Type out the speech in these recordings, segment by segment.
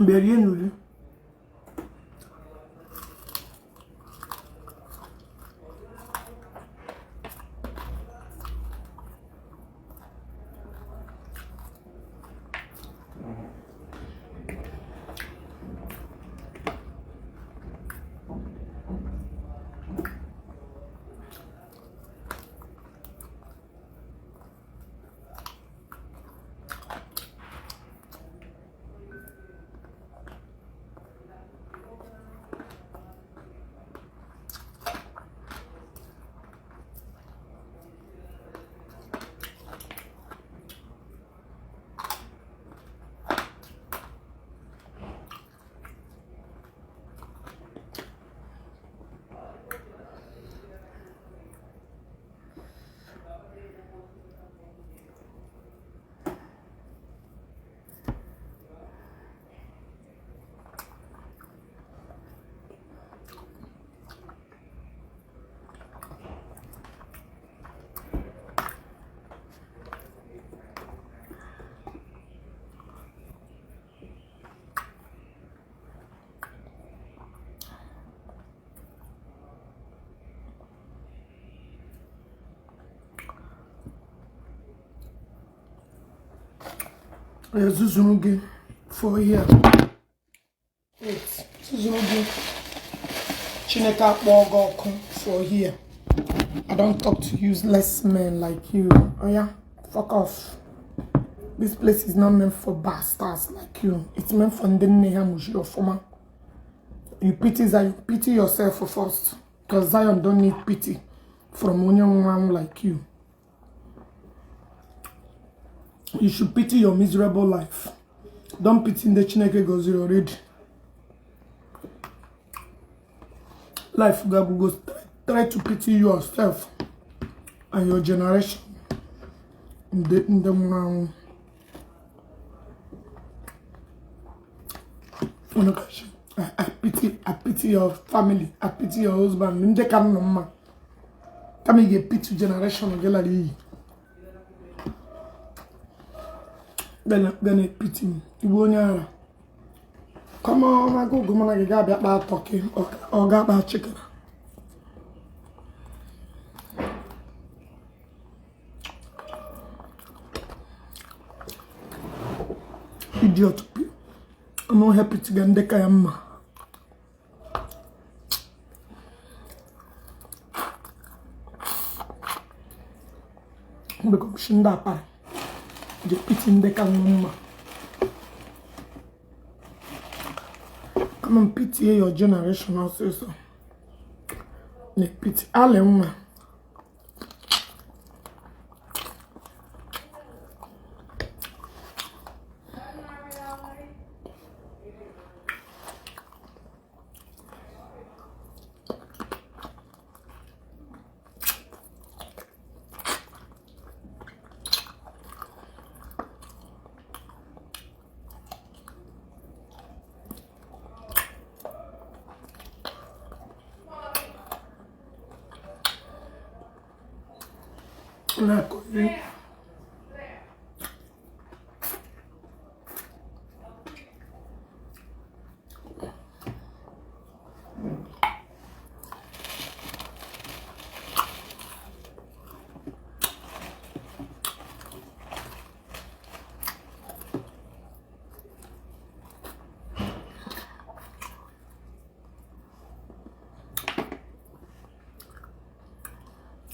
Berie nuri. Zuzunugi for here. Wait, Zuzunugi Chineka Bogo for here. I don't talk to useless men like you. Oh yeah, fuck off. This place is not meant for bastards like you. It's meant for Ndenehamushi or Foma. You pity Zion, pity yourself first. Because Zion don't need pity from one like you. You should pity your miserable life. Don't pity the Chineke goes already. Life goes try to pity yourself and your generation. I pity your family. I pity your husband. Come and get pity generation of Then it pity me. Come on, I go and get about talking or got about chicken. Idiot. I'm not happy to get the Kayama. Because Shindapa. The pity in the Kayama. Come and pity your generation also. So. The pity. Alema.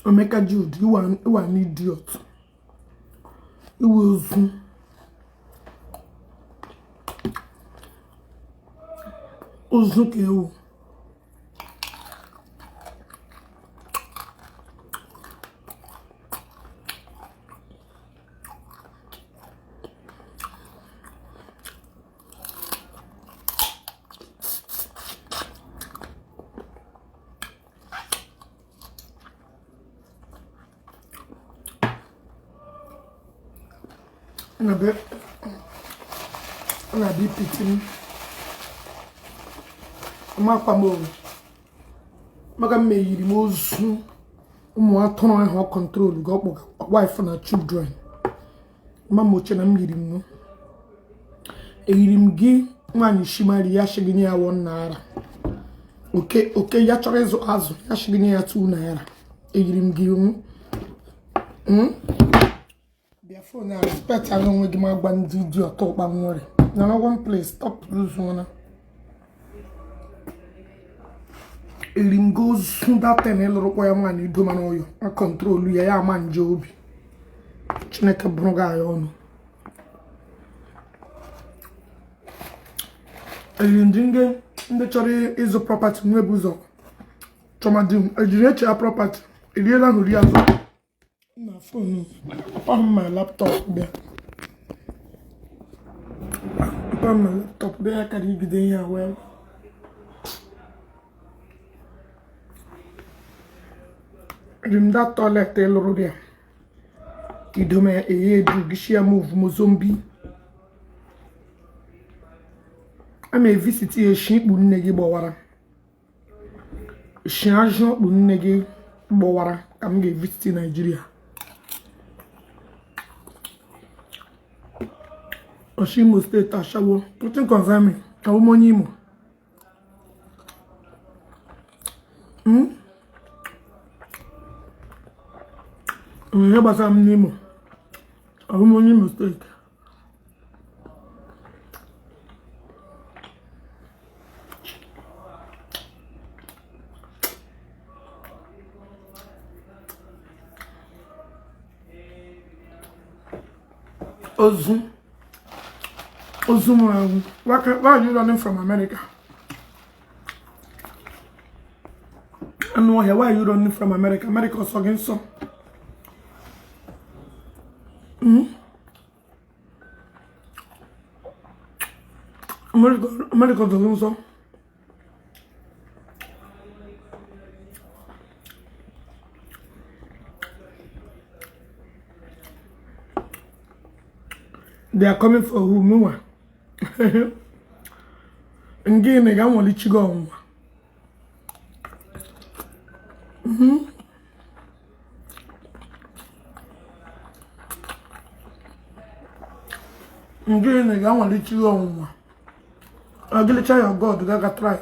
Omeka Jude, you are an idiot. You will soon. Ozuke you. And I be pitying. My family. Madam may remove soon. Turn her control. Got a wife and her children. Mamma Chenam Yirim. A Yirim Mwani shimari ya shigini ya 1 naira. Okay, ya chọrọ ịzụ azụ ya shigini ya 2 naira. Ejiri m gị bịa phone a respect ala onwe gị ma gba ndị dị ọtọ ọkpa nwere. Na no one place stop lose one. Elim goes that ten eloro kwa ya nwani do man oyo. A control ya manje obi. Chineke broga ya ọnụ. Elindinge ndị chọrọ ịzụ property nwebu ụzọ chọmadim ejiri eche ya property eriela nri azụ na phone on my laptop bịa on my laptop bịa ka igide ya well rim that toilet eloro bịa idome eye du gishia move mozombi I'm a visit a sheep negi bowara. Shanjo negi bowara. I'm a visit Nigeria. Oshimo State Ashawo. Nothing concern me. I will money mo. I'm here, but I'm Nemo. I will money mistake. Ozum, why are you running from America? I know why are you running from America? America is against some. America is against some. They are coming for who? Mua. Again, I want to chigo. Again, I want to chigo. I'll get a child God that I try.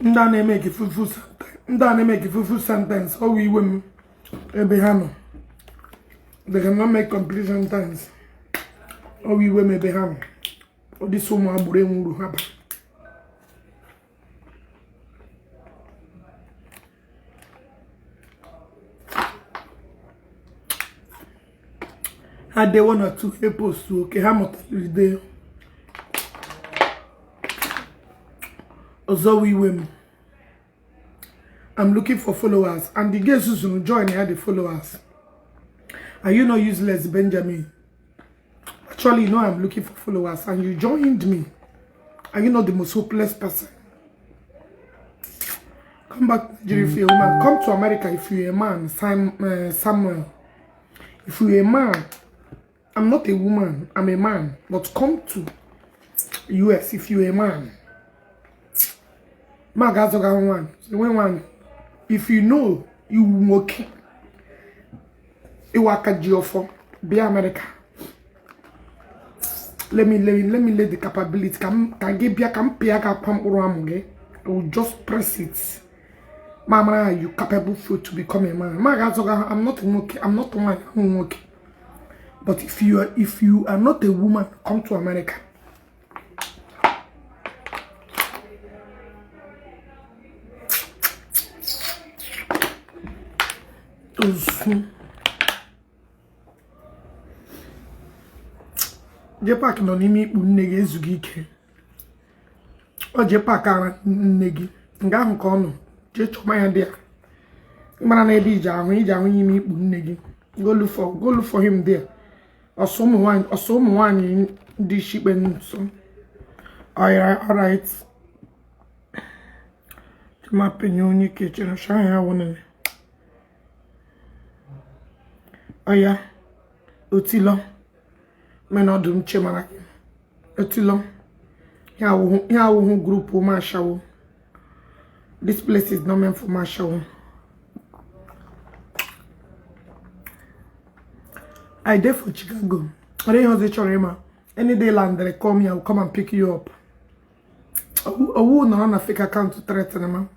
Ndane make fufu sentence. Ndane make fufu sentence. How we women ebehano. They cannot make complete sentence. How we women ebehano. O di so mo abure muru haba. Had they 1 or 2 posts to okay, how much is there? Also, we women. I'm looking for followers, and the girls who join here, the followers. Are you not useless, Benjamin? Actually, you know I'm looking for followers, and you joined me. Are you not the most hopeless person? Come back to Nigeria if you're a woman. Come to America if you're a man, Samuel. If you're a man, I'm not a woman, I'm a man. But come to US if you're a man. One. If you know you work, you work at Geofor, be America. Let me let the capability. Can give you I will just press it. Mama, are you capable for to become a man? I'm not okay. I'm not one okay. But if you are not a woman, come to America. Jpac no n'ime ikpu nne gị ezughị ike. O Jpac ara nne gị nga ahụ ka ọ nọ jee chọma ya dị a mara na ebe ije ahụ n'ime ikpu nne gị go look for him there. Ọsọ ụmụ nwaanyị ndị shikpe nso. Alright. Ma penye onye ke chere sha ya wona. Oya otilo menodum chemara otilo ya wo group ma shawo This place is not meant for my show. I did for Chicago. I didn't have the chorema. Any day land they call me, I will come and pick you up. I will not run a fake account to threaten them.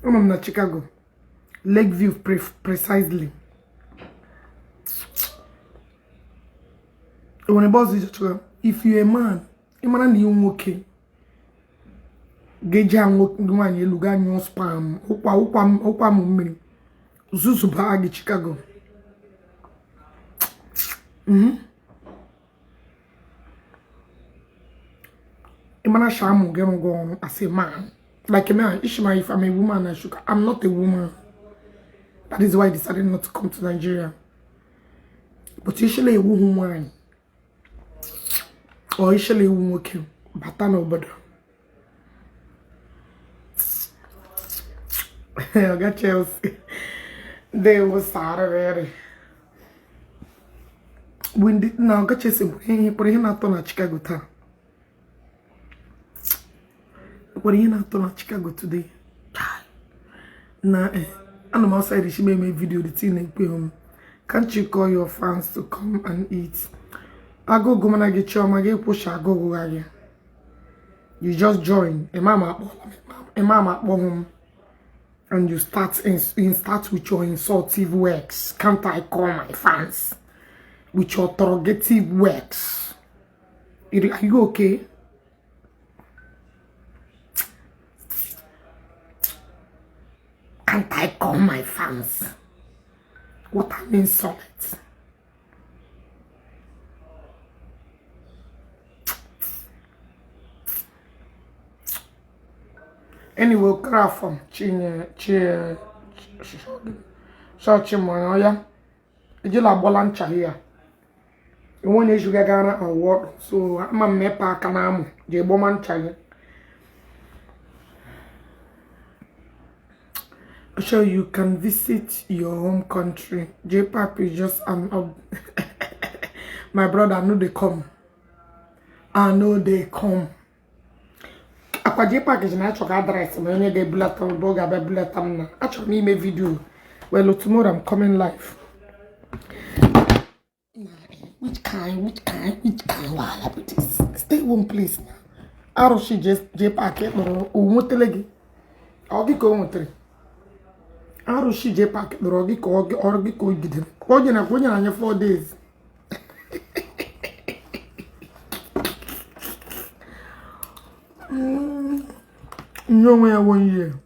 I'm in Chicago. Lakeview precisely. When a boss is if you're a man, you man you okay. Geja one you look at your spam. Opa mummy. Zuzu bag Chicago. Imana shamu gemo go as a man. Like a man, Ishmael, if I'm a woman, I'm not a woman. That is why I decided not to come to Nigeria. But usually a woman or usually a woman okay. But I know better. I got Chelsea. They was Saturday. When did now got Chelsea put him not on a Chicago town. What are you not on Chicago today? Nah, I'm outside. She made me video the thing home. Can't you call your fans to come and eat? I go and get you. I get push. I go again. You just join. A mama home, and you start with your insultive words. Can't I call my fans with your interrogative words? Are you okay? Can't I call my fans? What an insult. Anyway, craft from Chimoya. You la bolancha here. You want to get Ghana award, so I'm a mepa canam, the woman child. So you can visit your home country. Jpac is just my brother. I know they come. I know they come. Apa Jpac is not your address. I only get bullet on boga be bullet on. Actually, me video. Well, tomorrow I'm coming live. Which kind? Wala with this. Stay one place. Aroshi just Jpac. No, umotelegi. I'll be going with. Aroshi Jpac. The rogi ko gidin. Konya na 4 days. No way 1 year.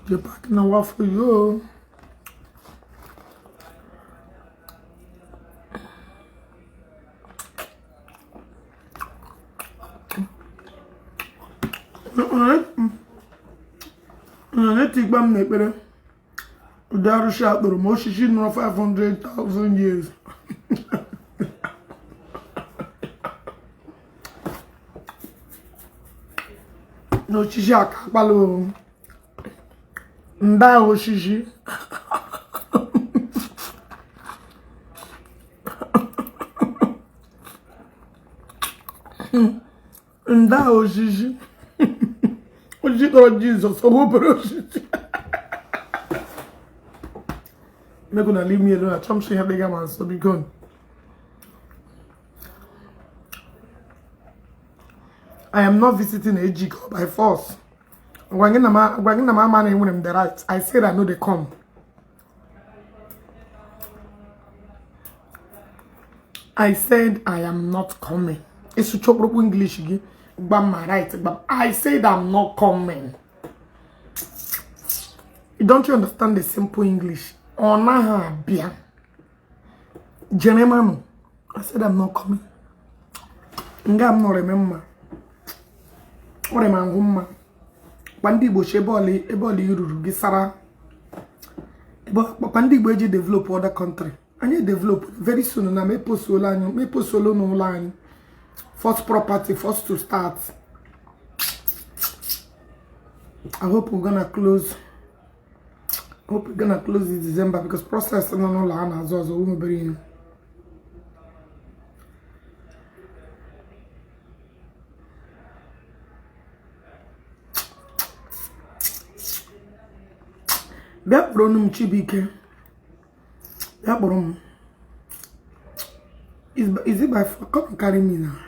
Jpac na wa for you. Let's take back my better. Without a shot, the most she know 500,000 years. No, she's a balloon. Ndao shishi. Ndao shishi. What you thought Jesus? Oh, bro. You're gonna leave me alone. I chum she have bigger man, so be gone. I am not visiting a jig by force. When my man and them the right, I said I know they come. I said I am not coming. It's to chop English again. But my right, but I said I'm not coming. Don't you understand the simple English? Ona bien. Jenemano. I said I'm not coming. Nga I'm not remember. What am I home? Pandi bo sheboli yuru gisara. But pandi bo eji develop other country. And you develop very soon. Na me post solo no line. First property, first to start. I hope we're gonna close. This December because process no line as well. So we very. Bia bronum Chibike. Bia brom. Is it by come and carry me now?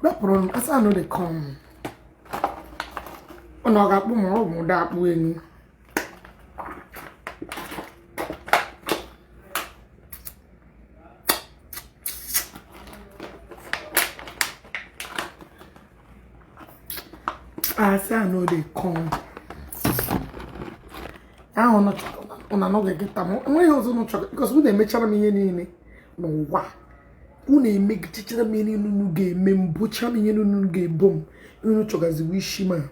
Bia brom. As I know they come. Oh no, I got more that way. I say I know they come. I don't know. On another get them. I also not chocolate because when they make chana me any no wa. When they make chana me any no game, mem butcher me any no game boom. You know chocolate as wish man.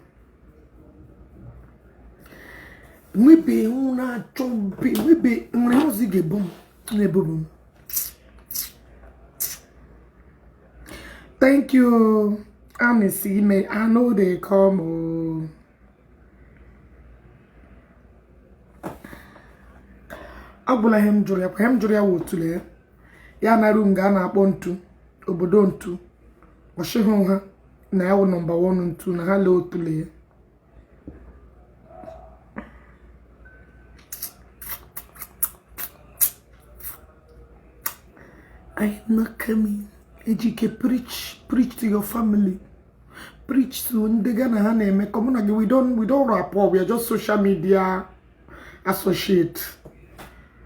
We be una chompi. We be una zige boom. Ne boom. Thank you. I'm a see me. I know they come. Oh. Abula hem juria wotule. Ya na runga na akpọ ntu. Obodo ntu. Oshihu ha na yawo number 1 ntu na ha le otule. I am not coming. Ejike, preach to your family. Preach to Ndegana Hane. We don't rapport. We are just social media associate.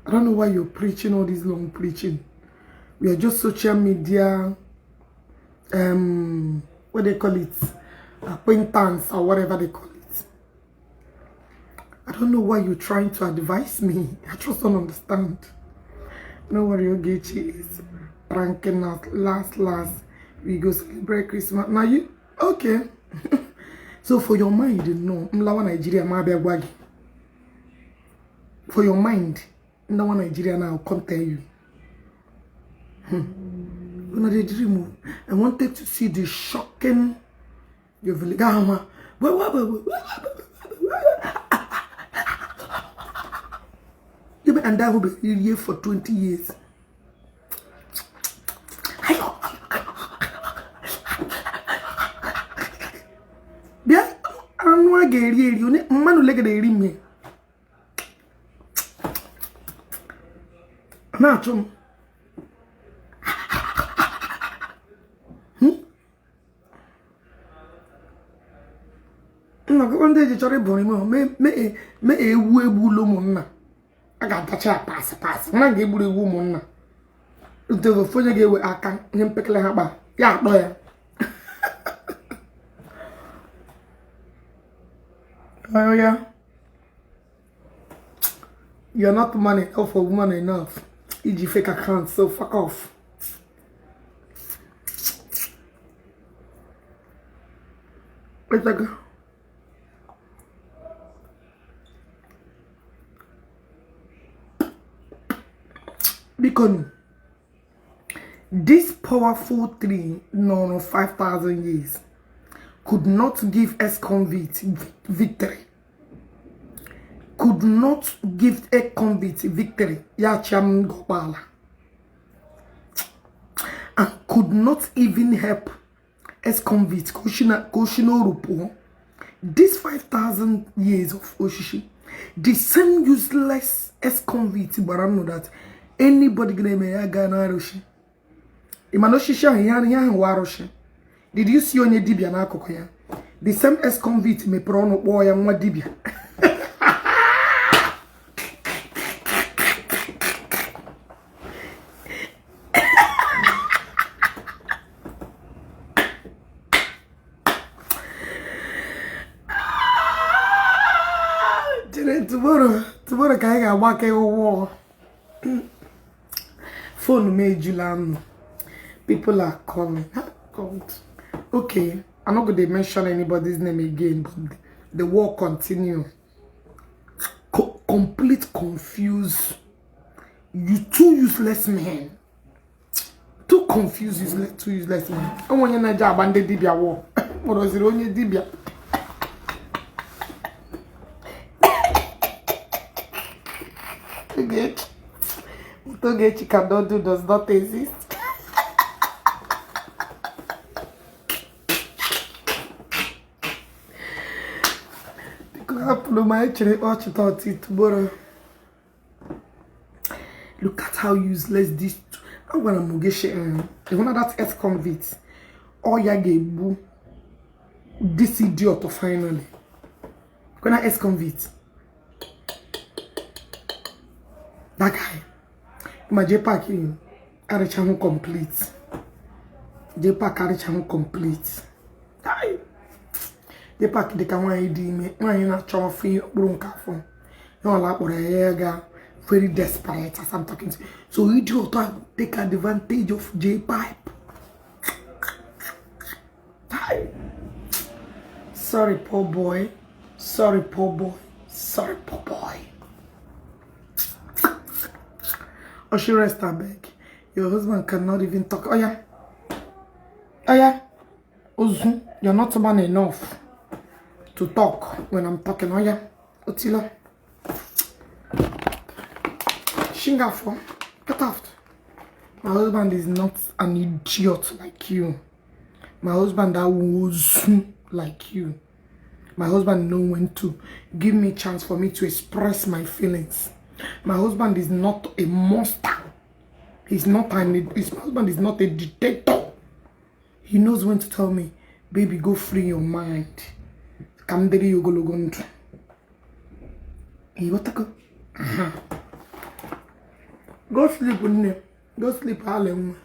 I don't know why you're preaching all this long preaching. We are just social media what they call it, acquaintance or whatever they call it. I don't know why you're trying to advise me. I just don't understand. No worry, Ogechi is pranking us. Last, we go celebrate Christmas. Now you okay? So for your mind, no, Mlawa Nigeria, Mabia. For your mind, no one Nigeria now come tell you. When I dream, I wanted to see the shocking your village. And that will be here for 20 years. Bia, anwa geri you ne manu lega de rime. Na chum. No, go on dey chore boni mo. Me ewu lo mo na. I got touch a pass. Na ge buru ewu mo na. Uto fo nya ge we aka nye mpekele ha ba. Ya do ya. Oh yeah. You're not man enough for woman enough. E.g. fake account, so fuck off. Where's that go? Because this powerful tree, no 5,000 years, could not give ex-convict victory. Could not give a convict victory. Yacham Gopala. And could not even help ex-convict Koshino Rupo. This 5,000 years of Oshishi, the same useless ex-convict, but I know that anybody gonna make a Ghana Roshi. Imanoshisha Yan Waroshi. Did you see on your Dibia Nakoya? The same ex-convict me prono boy and what Dibia. Tomorrow can I walk a war? Phone made Julan. People are calling. God. Okay, I'm not going to mention anybody's name again, but the war continue. Complete confused. You two useless men. Too confused, two useless men. I want you to job and the Dibia war. What was it on your Dibia? Ogechi cannot do does not exist. no my actually tomorrow. Look at how useless this. I'm gonna Ogechi. One of that ex-convict. Oh yeah, boo. This idiot finally. Gonna ex-convict. That guy. My Jpac carry channel complete. Jpac carry channel complete. Hi. Jpac de can want me. Why you not trying free brunka phone? You like what I very desperate as I'm talking to. So idiot take advantage of Jpac. Hi. Sorry, poor boy. Sorry, poor boy. Sorry, poor boy. Or she rest her back. Your husband cannot even talk. Oh yeah. Oh yeah. Ozu, you're not man enough to talk when I'm talking. Oh yeah. Otila. Shingafo. Get out. My husband is not an idiot like you. My husband that was like you. My husband know when to give me chance for me to express my feelings. My husband is not a monster. His husband is not a dictator. He knows when to tell me, baby, go free your mind. Kamderi yogologondu. Hey, what go? Go sleep, Unne. Go sleep, Harlem.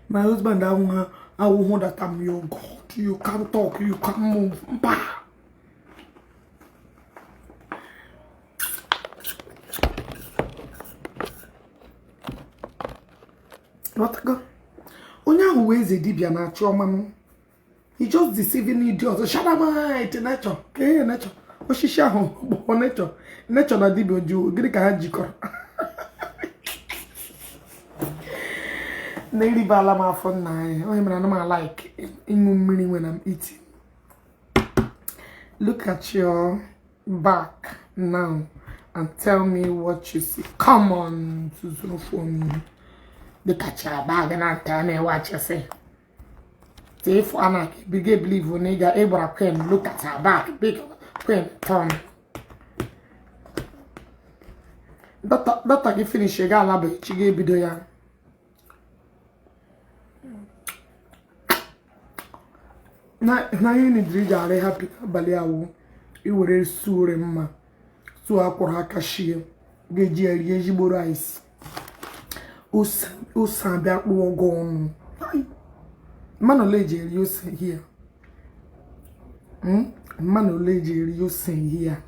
My husband, I will hold that I'm your God. You can't talk, you can't move. Bah! What go? Onya who is a dibia na choma. He just deceiving idiots. Shut up, nature. Okay, nature. Oshisha ho, nature. Nature na dibio ju. Giri ka hajikor. Neri bala ma phone na. Oh, him na no like in meaning when I'm eating. Look at your back now and tell me what you see. Come on, Susan for me. Look at your bag and tell me what you say. See if I'm big believe when nigga Abraham look at her back, big queen turn. Doctor, you finish your gala, she gave you the na you need to read happy baliawo. You were sure ma. So akora kashie. Geji eriye rice. Usan bia wogon. Manoleje you say here. Manoleje you say here.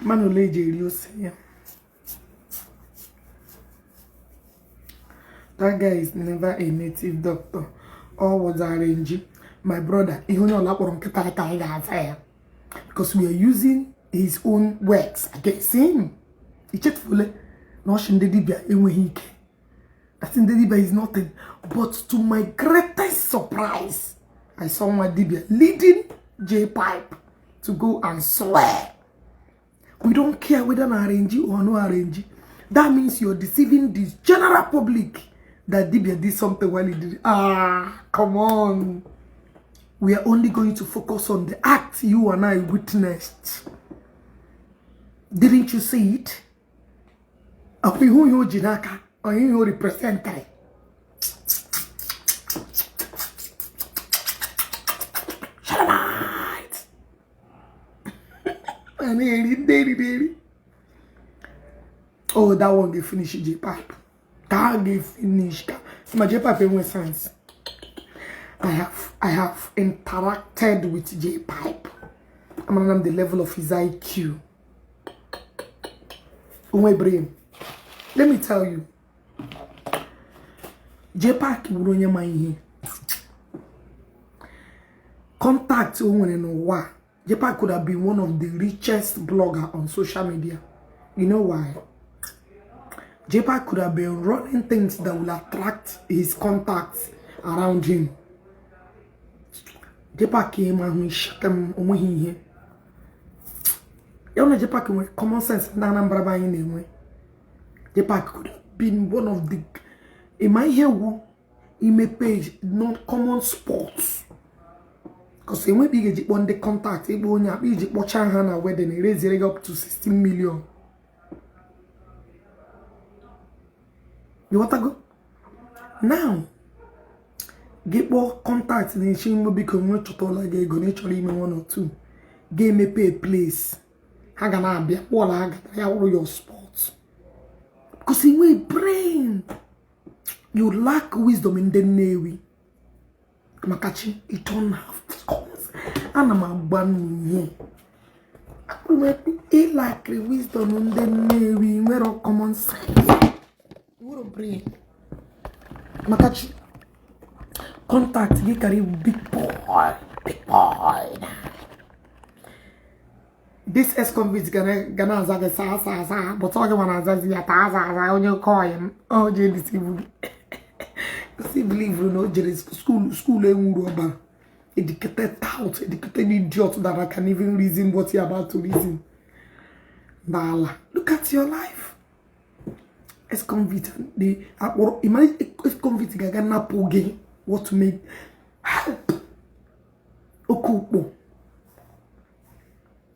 Manoleje you say here. That guy is never a native doctor. All was arranged. My brother, because we are using his own words against him. He checked fully. No, Shindedibia, that in the Dibia is nothing. But to my greatest surprise, I saw my Dibia leading Jpac to go and swear. We don't care whether an arrange or no arrange. That means you're deceiving the general public that Dibia did something while he did. Come on. We are only going to focus on the act you and I witnessed. Didn't you see it? Who you Jinaka or you represent? Oh, that one get finished Jpac. That get finished. My Jpac went science. I have interacted with Jpac. I'm on the level of his IQ. My brain. Let me tell you. Jpac will run my here. Contact why. Jpac could have been one of the richest bloggers on social media. You know why? Jpac could have been running things that will attract his contacts around him. Jpac came and we shut him here. You know, Jpac with common sense. Nanambra by anyway. Jpac could have been one of the. In my here, in my page, not common sports. Because when we get on the contact, it will not be watching Hannah wedding, it raised up to 16 million. You want to go? Now, get more contacts in the shame will become not to like a go naturally one or two. Game me pay place. Hagana be all I got your sports. Because in my brain, you lack wisdom in the Navy. Makachi, it don't have scores. And I'm a ban here. I lack wisdom in the Navy, where all common sense. What a brain. Makachi, contact, you carry big boy. This ex-convict gonna zaga sa, but talking about Azazi, on your coin. Oh, JDC. See, believe you know, school ain't rubber. Educated tout, educated idiot that I can even reason what you're about to reason. Bala, look at your life. Ex-convict, imagine ex-convict gonna poge what to make help.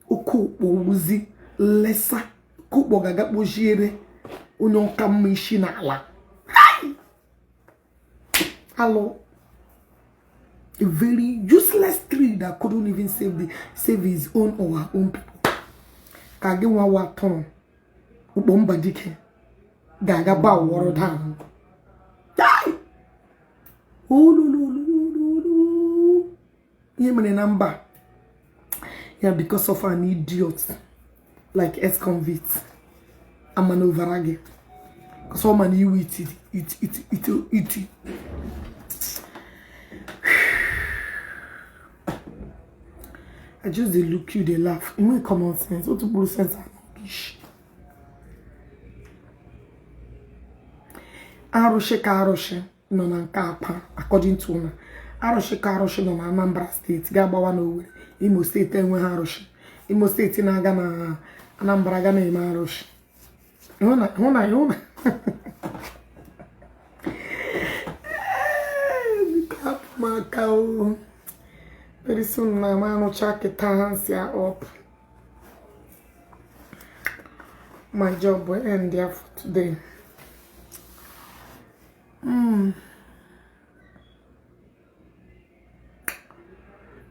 Okupo uzi lesa kupo gaga bojire onyo kamishi na ala. Hello, a very useless tree that couldn't even save his own or her own people. Kage wa ton ubomba dike gaga ba woro down. Die. Oh no. Yemene number. Yeah, because of an idiot like ex-convict. I'm an overage. Because all man you eat it. I just they look you, they laugh. You know common sense. What to put sense and rubbish. Aroshe no na nkapa according to una. Aroshe no na Anambra State. Gabawa no Imo State enwe Aroshe. Imo State na aga na Anambra ga na ime Aroshe. Hona. Macau. Very soon my man will check it hands up. My job will end there for today.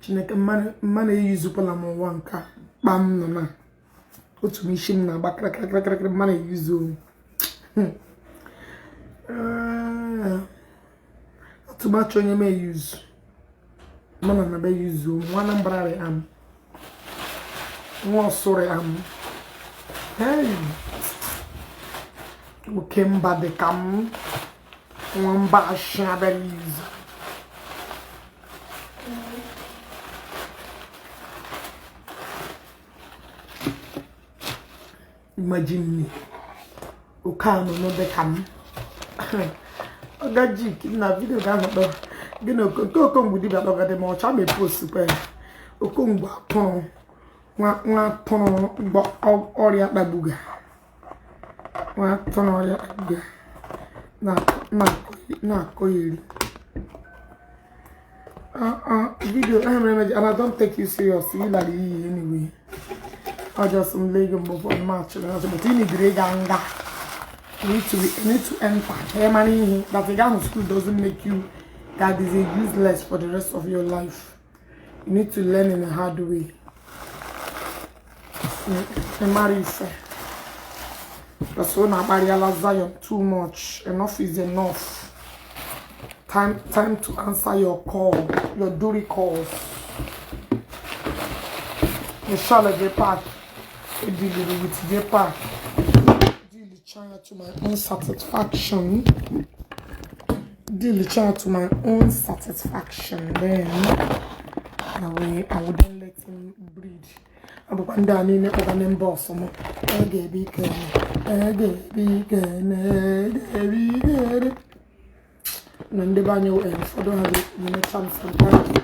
Chineke man use upon am one car. Bam no na. Otu mission na ba krak man use o. Too much on your may use. Man na be use o. One umbrella am. One sorry am. Hey. We came back the cam. One bash na be use. Imagine me. Okano no be cam. Ogechi na video ga no gino ko ngudi ba do ga de mo cha me post super okongba ton wa ton gbo oria babuga wa ton oria babuga na koyiri video and I don't take you seriously like anyway. I just legging before match and I said but you need ganga. You need to enter. Hey, money that the guy in school doesn't make you that is useless for the rest of your life. You need to learn in a hard way. Marry that's when I realize Zion too much. Enough is enough. Time to answer your call, your duty calls. You shall Jpac. You deal with Jpac. Trying to my own satisfaction. Then I wouldn't let him breed. I would go down in the boss. I don't have a chance sometimes.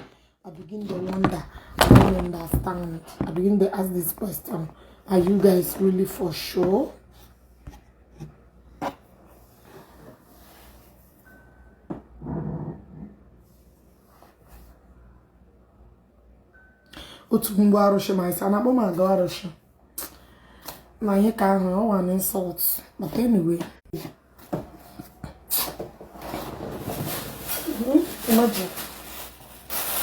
I begin to wonder, I don't understand. I begin to ask this question. Are you guys really for sure? Otumbo Arusha, my son, I'm going to go Arusha. Now, you can't have one insult. But anyway, imagine.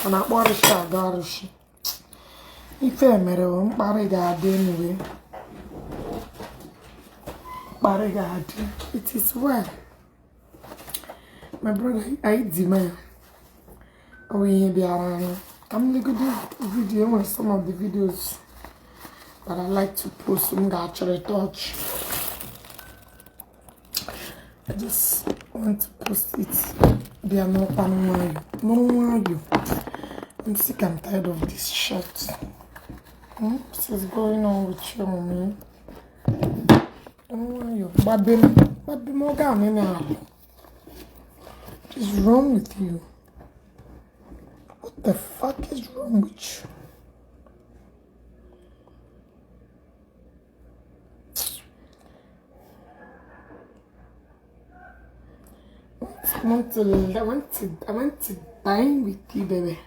And I bought a shot, Arusha. If I met him, Barriga, anyway. Barriga, it is well. My brother, I demand. Oh, yeah, be around. I'm going to do a video on some of the videos that I like to post. Some actually touch. I just want to post it. They are not panning you. I'm sick and tired of this shit. What is going on with you, man? What is wrong with you? What the fuck is wrong with you? I want to dine with you, baby.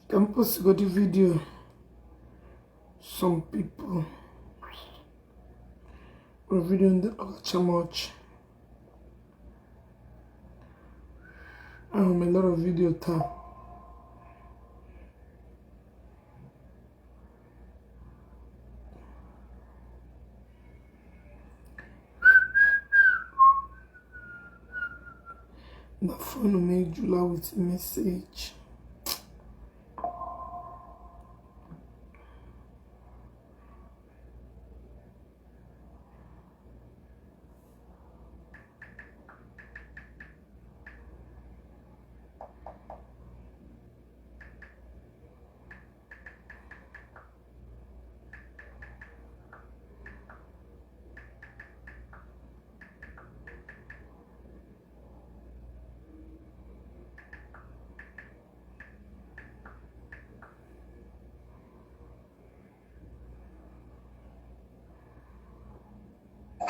Can post go the video. Some people are videoing the ultra much. I have a lot of video time. My phone will make July with a message.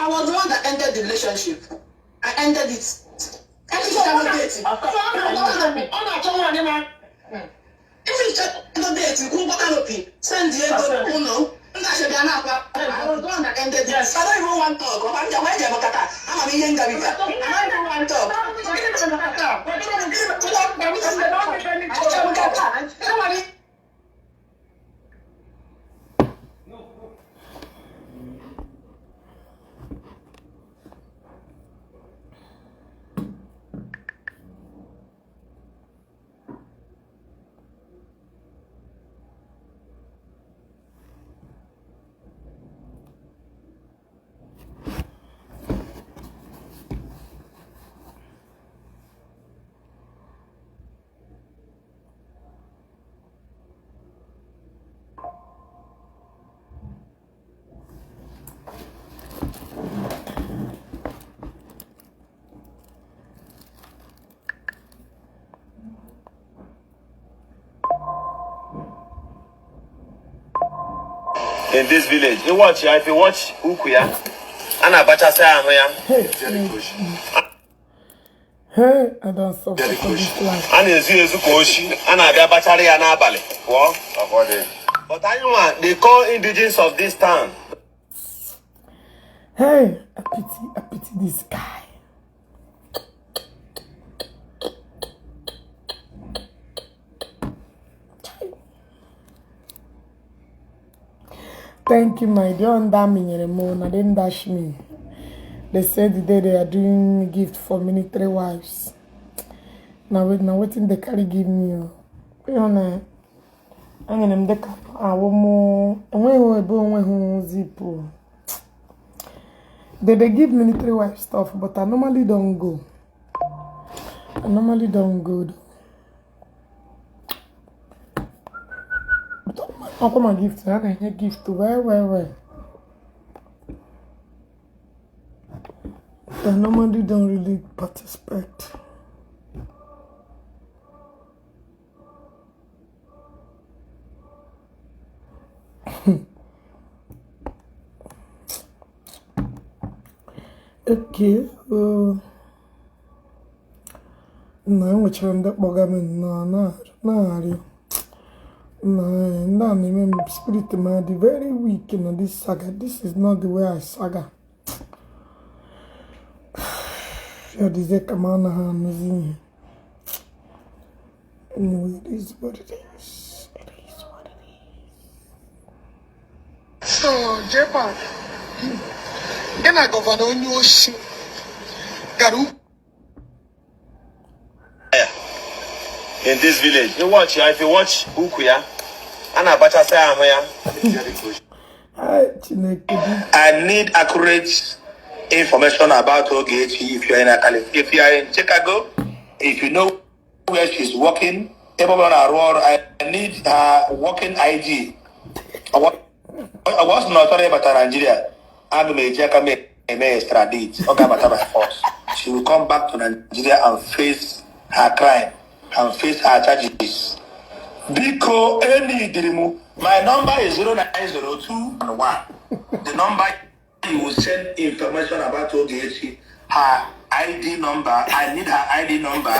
I was the one that ended the relationship. I ended it. If you cannot date, you go canopy, send the ego, no. I was the one that ended it. I don't even want to talk. I'm a young guy. I don't even want to talk. In this village, you watch, if you watch Ukuya, and Abacha say Hey, I don't suffer for this life. and is Koshi, and Abachari and Abale. But I know they call indigenous of this town. Hey, I pity this guy. Thank you, my dear. I didn't dash me. They said the day they are doing gift for military wives. Now waiting they carry give me. You know, I'm gonna make a woman. They give military wife stuff, but I normally don't go. I'll come and gift. I can gift. Where? I normally don't really participate. Okay. No, which one that bogamin? No. No, spirit man, very weak in this saga. This is not the way I saga. This is anyway, it is what it is. It is what it is. So, Jpac, then I go for no new shit. Garu. In this village, if you watch Ukuya, I need accurate information about Ogechi. If you are in Chicago, if you know where she's working, I need her working ID. I was not sorry about Nigeria. I'm a extradite. By force. She will come back to Nigeria and face her crime and face her charges. Biko any dirimu. My number is 09021. The number you will send information about Ogechi. Her ID number. I need her ID number.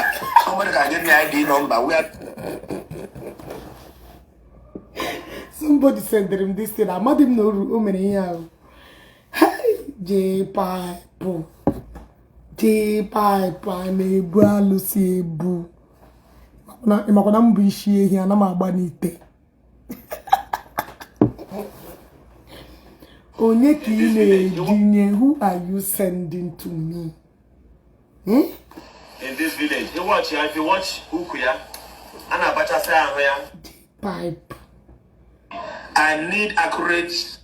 Somebody can get me ID number. Somebody send him this thing. I'm not even know how many years. Hey, Jpac, I'm a bra Lucy boo. I'm gonna be here and I'm a banite. Onyeki, who are you sending to me? In this village, if you watch Ukuya, Jpac. I need accurate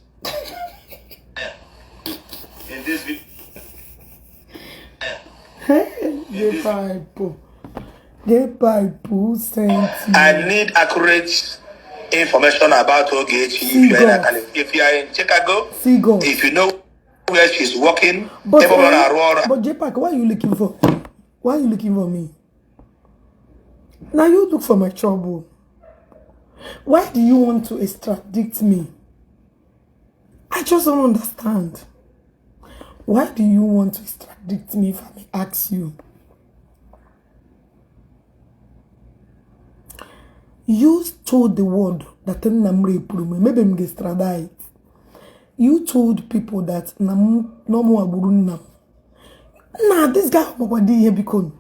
in this village. Jpac sent me. I need accurate information about Ogechi. If you are in Chicago, if you know where she's working, but Jpac, what are you looking for? Why are you looking for me? Now you look for my trouble. Why do you want to extradite me? I just don't understand. Why do you want to extradite me if I may ask you? You told the world that maybe I'm extradite. You told people that no more aburun. Nah, this guy here because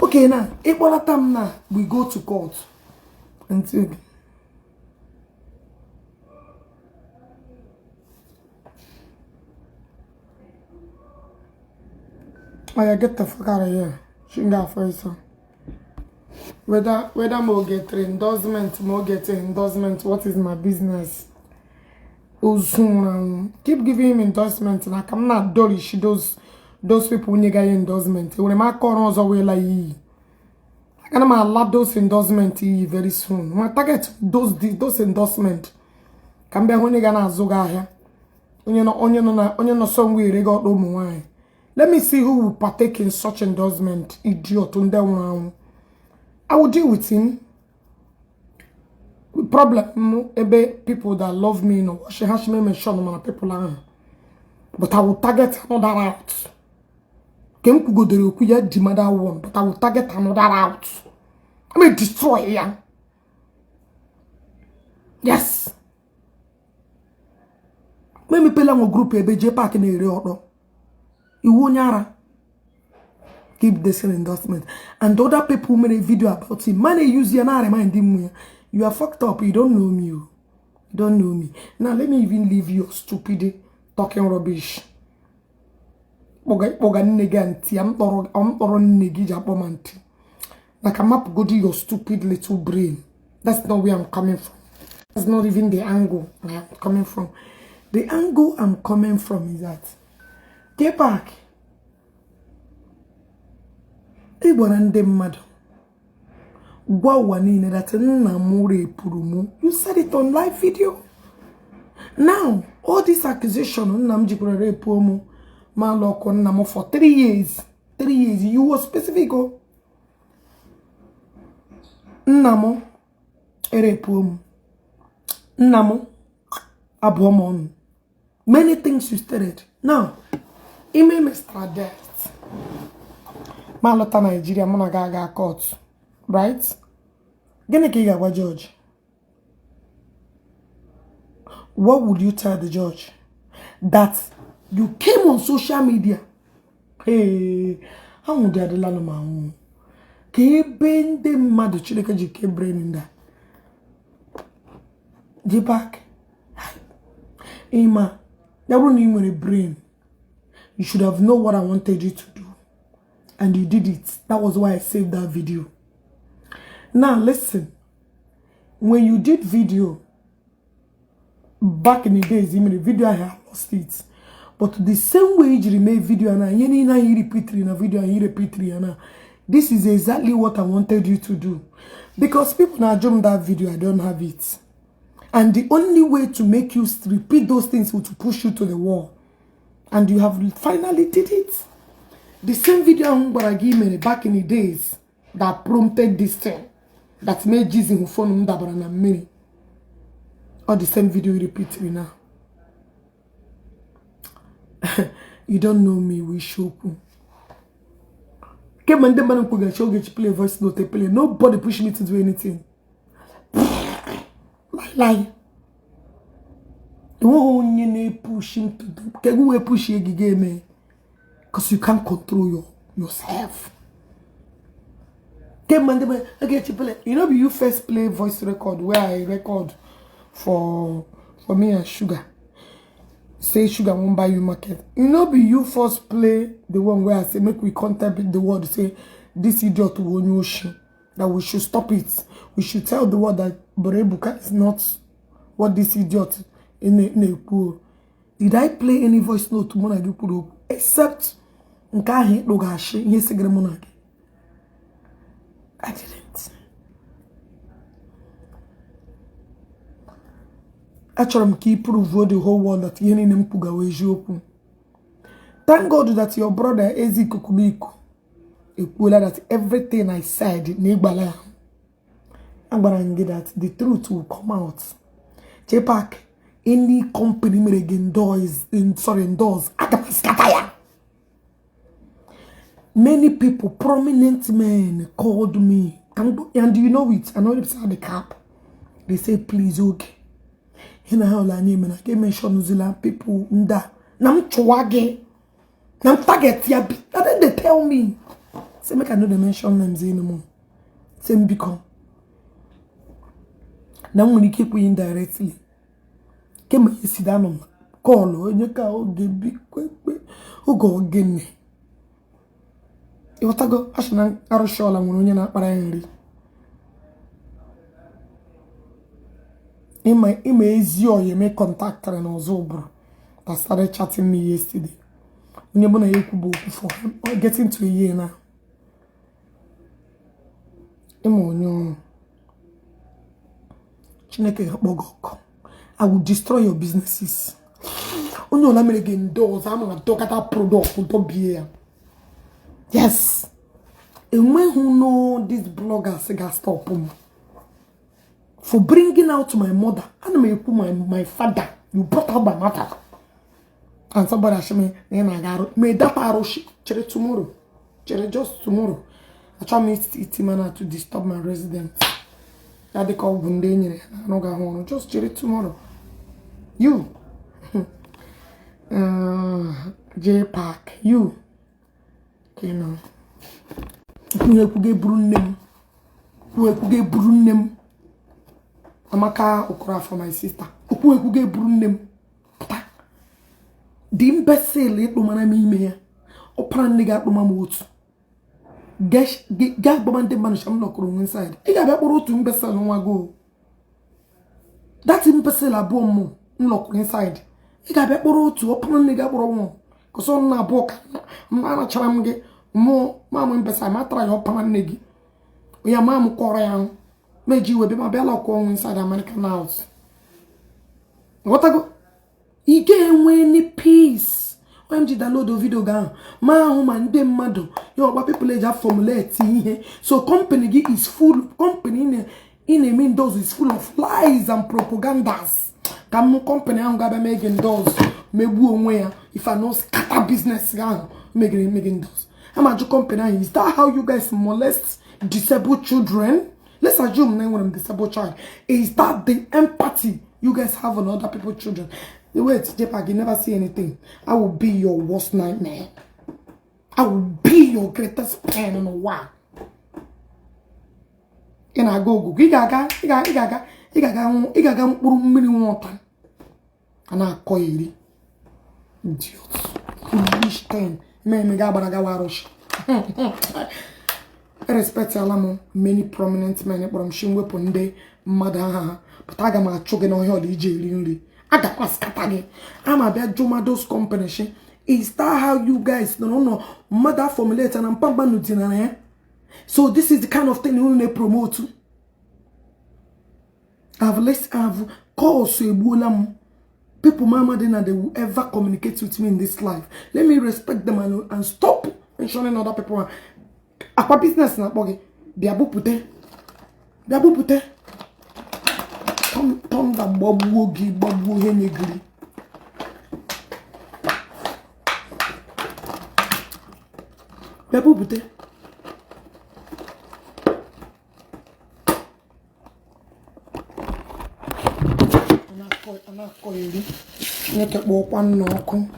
okay now. Now we go to court until. I get the fuck out of here. Shinga first. Whether more get endorsement, what is my business? Keep giving him endorsement. Like I'm not dolish those people when you get endorsement. When my corners away like I'm gonna lap those endorsement very soon. My target those endorsement. Can be when you gonna zoga here. Onye no somewhere they got no more. Let me see who will partake in such endorsement. Idiot. I will deal with him. The problem, people that love me, she has me mention people. But I will target another out. Can't go there the mother one, but I will target another out. I may destroy here. Yes. Let me pay a group Jpac in the area. You won't keep this endorsement. And other people made a video about him. Man, use your name remind him. You are fucked up. You don't know me. You don't know me. Now let me even leave you stupid talking rubbish. Like I'm up go to your stupid little brain. That's not where I'm coming from. That's not even the angle I'm coming from. The angle I'm coming from is that Jpac Igbo ndị mmadụ gwa ụwa niile that nna m rapuru mu. You said it on live video. Now all this accusation nna m jikwara rape mu ma loko namo for 3 years. 3 years. You were specific. Namo erepum. Namo abomon. Many things you stated. Now, ime Mr. Death. Malota Nigeria mona gaga court. Right? Gene kiga wa judge. What would you tell the judge? That you came on social media. Hey, how would you adela no ma? Ke bende madu chileke jike brain in that. Jpac. Ima, that wouldn't even a brain. You should have known what I wanted you to do. And you did it. That was why I saved that video. Now listen. When you did video, back in the days, even the video I have lost it. But the same way you made video and you repeat in a video and you repeat and this is exactly what I wanted you to do. Because people now jump that video, I don't have it. And the only way to make you repeat those things was to push you to the wall. And you have finally did it. The same video back in the days that prompted this thing. That made Jesus who phone Mdabarana many. Or the same video you repeat now. You don't know me, we show you. Ogechi play voice note play. Nobody push me to do anything. Lie. The one you push him to do. Can you push you again? Because you can't control yourself. You know, you first play voice record where I record for me and Sugar. Say Sugar won't buy you market. You know, you first play the one where I say make we contemplate the world. Say this idiot will know that we should stop it. We should tell the world that Borebuka is not what this idiot in the pool. Did I play any voice note to Monagi Puro except Nkahi Logashi Yesegre Monagi? I didn't. Actually, keep prove the whole world that you need to go away. Thank God that your brother Ezi Kukubiku that everything I said Nigbala. I'm gonna get that the truth will come out. Jpac, any company may endorse many people, prominent men called me. And you know it. I know it's at the cap. They say, please, okay. And I can mention New Zealand people. Nam chwage. Nam target ya. And then they tell me. Say, make I know they mention names anymore. Say, me become. Now when you keep going directly. Came and sit down on call. You go again. You go ashna aroshola munye na para nri. Ima ezi oye me contact na ozobro that started chatting me yesterday. Munye bona yekubo for getting to a year now. Imonyo Chineke bogoko. I will destroy your businesses. Onyo na mere doors. I'm gonna talk at that product to be here. Yes. And when who know this blogger say stop for bringing out my mother and my father, you brought out my mother. And somebody asked me, may that arrow chere tomorrow. Chere just tomorrow. I try me to disturb my residents. That they call Bundenye. I don't go home. Just chere tomorrow. You. Jpac. You. You know. Amaka Okora for my sister. The imbecile lumana me. Opan nigga lumamut. Gash Gabamante Manisham Lokuru inside. I got to imbecile no go. That imbecile a bomb lock inside. I got to open nigga bro. Cause on na book. Mana charamge. Mo mamu impesa matra yo pamanegi. Oya mamu Korean. Meji we be my bella ko inside American house. What I go? He gave any peace. OMG download video ga ma ahụ ma ndị mmadụ ya ọgba people eji formulate ihe so company is full company in a mean those is full of lies and propagandas come company ahụ ga making those megbu onwe ya if I know scatter business ga making those I'm company is that how you guys molest disabled children? Let's assume now when I'm disabled child. Is that the empathy you guys have on other people's children? The way it's Jpac, you never see anything. I will be your worst nightmare. I will be your greatest pain in the world. And I go, Igaga, mmiri water. And I call you idiots. English 10. Me gabaraga I respect Alamo, many prominent men, but I'm sure weapon day, mother, but I got my choking on your DJ. I got my scatter. I'm a bad Jomado's company. Is that how you guys no mother formulate and I'm pambanutina? So this is the kind of thing you promote. I've calls to Ebola. People, mama, then they will ever communicate with me in this life. Let me respect them and stop mentioning other people. Aqua business na bogi. Biabu pute. Tom da babu henegri. Biabu pute. Anakoyiri. Nyeke bo kwa nnoku.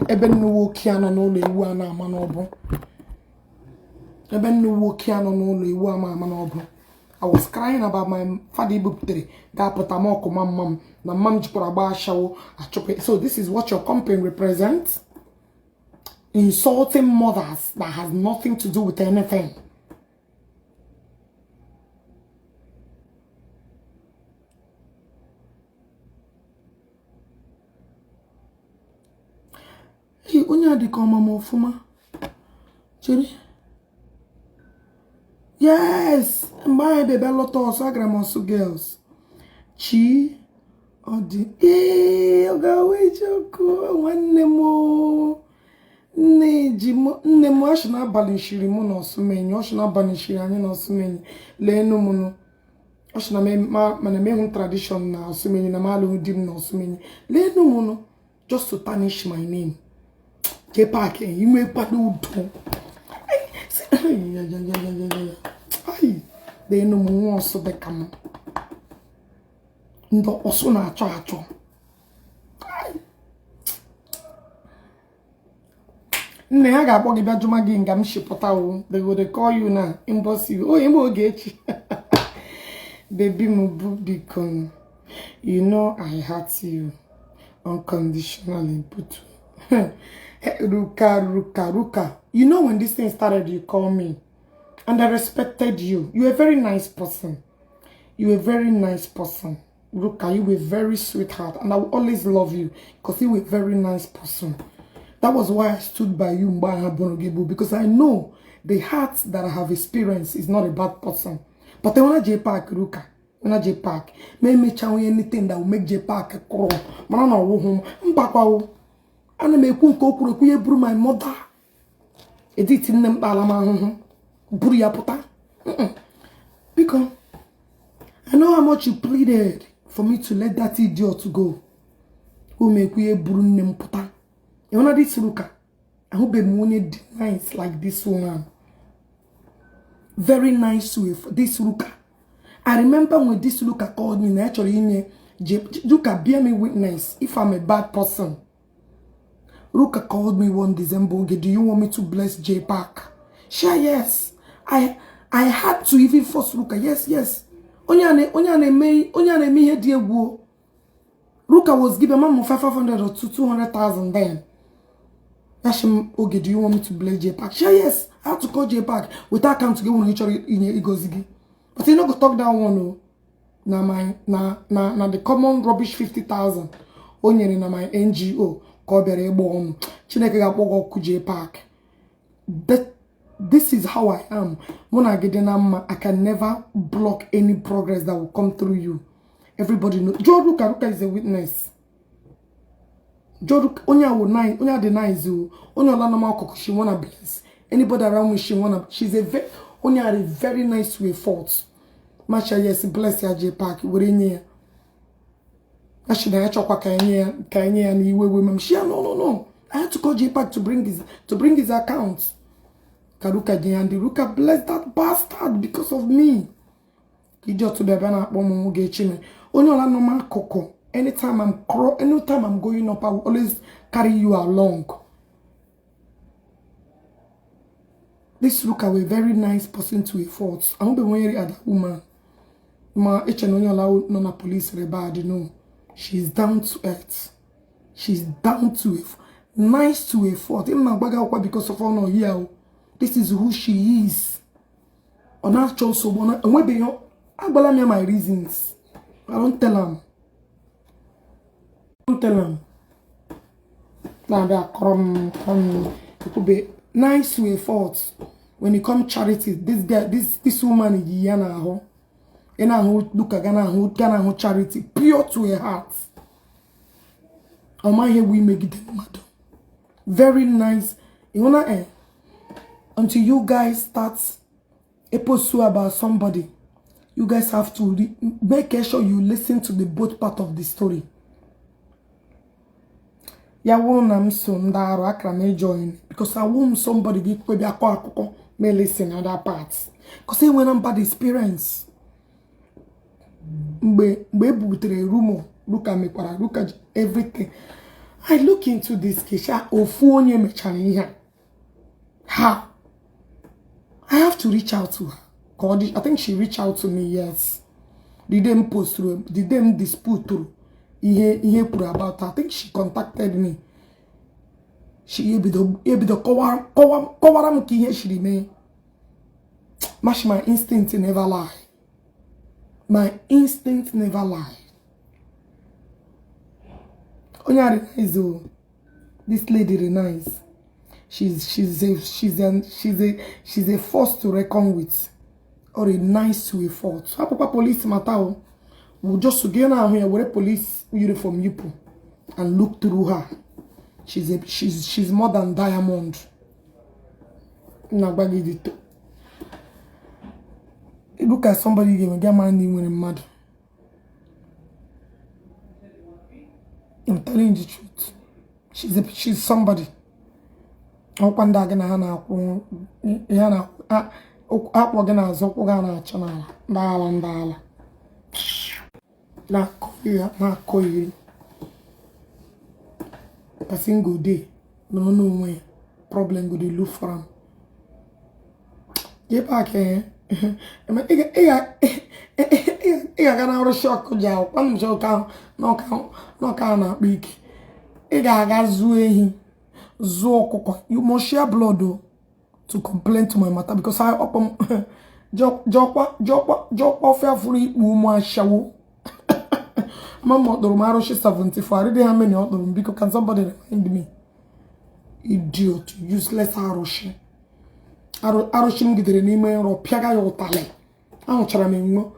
Ebe nnuwo kiano n'ụlọ ewu a na-ama n'ọbụ. I was crying about my father Igbo So this is what your company represents? Insulting mothers that has nothing to do with anything. Hey, unya di koma mofuma. Chiri. Yes, my baby, a lot of Saga girls. Chi, Odi, Ogechi Okeke, one nemo, ashna balinshiri mono sumeni, ashna balinshiri ani no sumeni, leno mono, ashna me tradition na sumeni na malu dim no sumeni, leno mono, just to tarnish my name. Jpac, you may padu do. They no more so they come. Ndo also na acho. Ne aga bogi bajuma gi ngam shipota o. They go they call you now, impossible. Oh, Imo Ogechi. Baby mubu bikon. You know I hurt you unconditionally, but Ruka. You know when this thing started, you call me. And I respected you. You're a very nice person. You're a very nice person. Ruka, you were a very sweetheart. And I will always love you. Because you were a very nice person. That was why I stood by you, because I know the heart that I have experienced is not a bad person. But when I Jpac, Ruka, when I Jpac, me chow anything that will make Jpac crawl. Man, I will home. And I make my mother. Edit in them alama. Because I know how much you pleaded for me to let that idiot go. Who make we brun puta. You wanna this Ruka? I hope be nice like this woman. Very nice way for this Ruka. I remember when this Ruka called me, naturally, Ruka bear me witness if I'm a bad person. Ruka called me one December. Do you want me to bless Jpac? Sure, yes. I had to even force Ruka. Yes. Onyane me here dear wo. Ruka was given mom 500 or 200,000 then. Yashim, okay, do you want me to bless Jpac? Sure, yes. I had to call Jpac without count to get one each other in Igozigi. But you know go talk that one no. Na the common rubbish 50,000. Onyene na my NGO. Jpac. This is how I am. When I get in, I can never block any progress that will come through you. Everybody knows. Joe Ruka is a witness. Jodu onya wo nice, onya de nice o. Onya la normal koko she wanna bless. Anybody around me she wanna. She's a very onya a very nice way forth. Masha yes bless ya Jpac we nye. Ashi na chokwa kanye and iwe mem. She no. I had to call Jpac to bring his account. Karuka and the Ruka bless that bastard because of me. Idiot to be bana akpomo Ogechi. Only la normal koko. Anytime I'm going up, I will always carry you along. This Ruka was a very nice person to a fault. I won't be worried at that woman. Ma only allow no police rebad, you know. She's down to earth. She's down to earth. Nice to a fault. Even my baga because of honor here. This is who she is. On actual so and when they I me my reasons. I don't tell them. Don't tell them. Now they are come. It could be nice to a fault. When it comes charity, this guy, this woman is Yana ho. And I look at Ghana who charity pure to a heart. On my head we make it mad. Very nice. You wanna until you guys start a post about somebody, you guys have to make sure you listen to the both part of the story. Ya won't am so ndaro akra me join because I want somebody be akwa may listen other parts. Because when I'm bad experience, look at me, look at everything. I look into this case. How? I have to reach out to her. I think she reached out to me, yes. Did them post through, did them dispute through. He put about her. I think she contacted me. She be the cover she remain. My instinct never lie. My instinct never lie. Onyari is this lady is nice. She's a force to reckon with, or a nice to a fault. So papa police matter will just get out here wear police uniform you and look through her. She's more than diamond. Look at somebody get money when I'm mad. I'm telling you the truth. She's somebody. Okwanda gana hana yana akwa gana zokwo gana chana ndala na koyi person go dey no when problem go dey look for am Jpac gana ro shock ja kwanu jo ka no ka na big ga zuo ehi you must share blood to complain to my matter because I jokwa fair free woman show. Mama Dormaro she 74. I already how many other because can somebody remind me? Idiot, useless Aroshi. Aroshi ngidere n'ime ro piaga yo tale. Ahụ chara me nwo.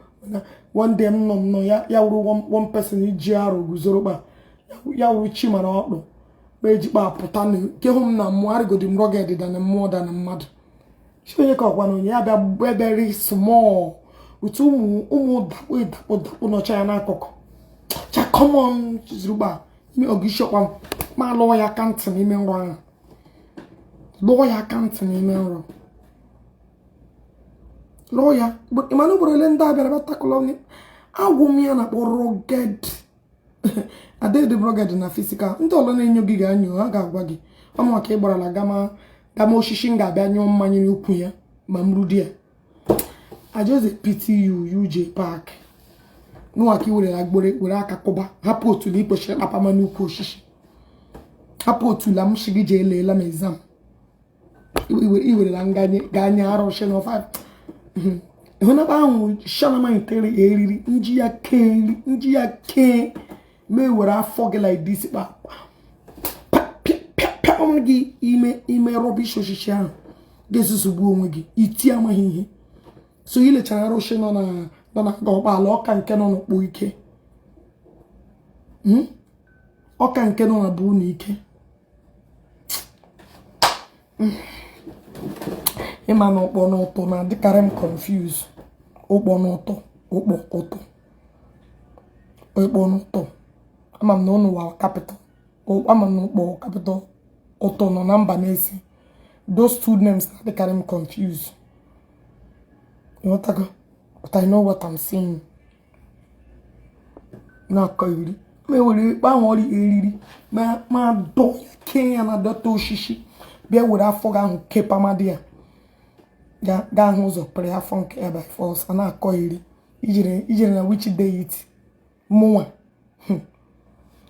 One day no ya one person iji aro guzoro ba. Ya wu chi mara okpo. Jpac putani ke hum na muari go dim rugged than more than a mad. She make up one ya be very small with umu dapo no china koko. Cha come on Zuba. Me Ogechi Okeke ma lawyer can't me wrong. Lawyer can't me wrong. Lawyer but imanu bro lenda be about takoloni. Agumi na rugged. I did the rugged na physical. Ntolo na enyo giga anyo ha ga-agwa gi. Omo aka igbara la gama oshishi nga abia nyo mmanya n'okwu ya ma mrudi ya. I just pity you Jpac. No aki were la gbore were aka koba. Hapo otu li ikposhi papa ma n'okwu oshishi. Hapo otu la mshigi je elela ma exam. Iwere la ganye aro she no 5. Hona ba hu shana ma intere eriri nji ya ke me were afọ gị like this ba onwe gị ime rubbish oshishi ahụ ga-esuzugbu onwe gị iti amaghị ihe so ilechara arụsị nọ na ọkpa ala ọka nke nọ n'okpo ike ọka nke nọ na bụ na ike ịma na ụkpọ n'ụtọ na adịkarị m confuse ụkpọ n'ụtọ ụkpọ n'ụtọ ama m na ụnụ wa capital ama m na ụkpọ capital ụtọ nọ na mba na-esi those two names na adịkarị m confuse but I know what I'm saying. Na koiri me were pa won ri eriri ma do Kenya na do to shishi bia were afọ ga hu kepa made a ga hu zo pre afọ nke by force na koiri ijire na which day it mụnwa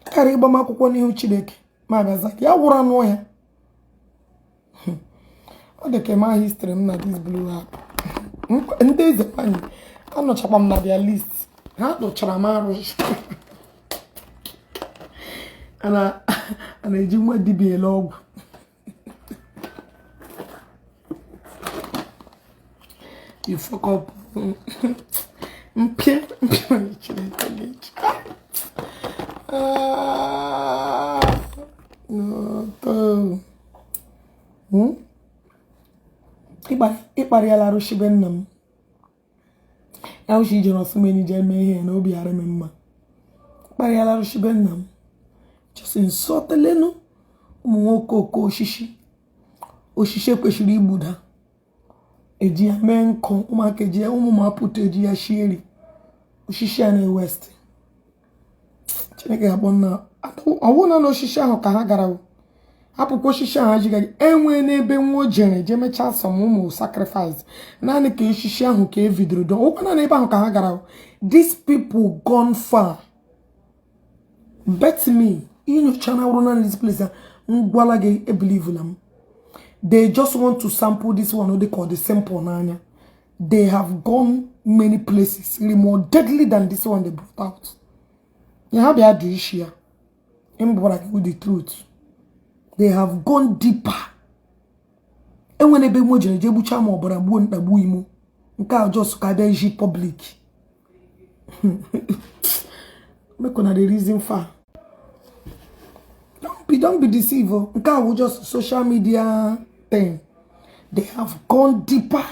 kare igba makwụkwọ n'ihu Chineke ma gaza ya wụrụ anụ ya ọ dị ka ma history m na this blue app ndị eze anyị anọchakwa m na their list ha dochara m arụ ana eji nwa dibia ele ọgwụ you fuck up mpia no ịkparịala arụshibe nna m ya uche ije n'ọsụmeni je eme ihe na obi ara m mma ịkparịala arụshibe nna m chọsị nsọtelenu ụmụ nwoke oke oshishi kwesịrị igbuda eji ya mee nkụ ụmụaka eji ya ụmụ mapụta eji ya shieri oshishi a na west Chineke ga-akpọ nna ọwụna na oshishi ahụ ka ha gara hapụkwa oshishi ahụ ajigaghị enwe n'ebe nwa jere je mechaa sọm ụmụ sacrifice naanị ka oshishi ahụ ka evidoro do ụkwana n'ebe ahụ ka ha gara these people gone far bet me inyocha na wụrụ na this place ngwala gị ebelieve m they just want to sample this one they call the sample n'anya they have gone many places really more deadly than this one they brought out you have the issue with the truth. They have gone deeper. And when they be more je bucha ma obara bu ndagbu imo nka just ka dey ji public make una the reason far don't be deceived nka will just social media thing. They have gone deeper.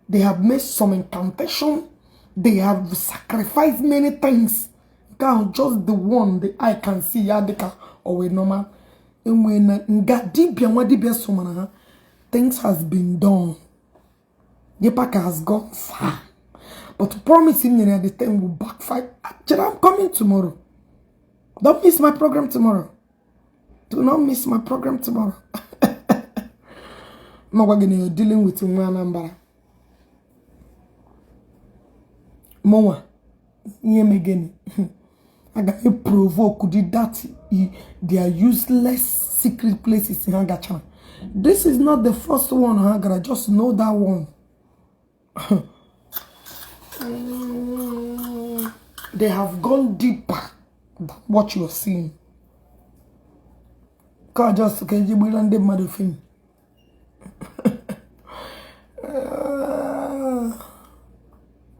They have made some incantation. They have sacrificed many things. Nka just the one the eye can see yadika or we normal. And when things has been done. Jpac has gone far. But promising you the thing will backfire. Actually, I'm coming tomorrow. Don't miss my program tomorrow. Do not miss my program tomorrow. You're dealing with one number. Moa. I got to provoke that they are useless secret places in Hagachana. This is not the first one, Hagara. Just know that one. They have gone deeper than what you are seeing. God just okay, you will end the mother thing.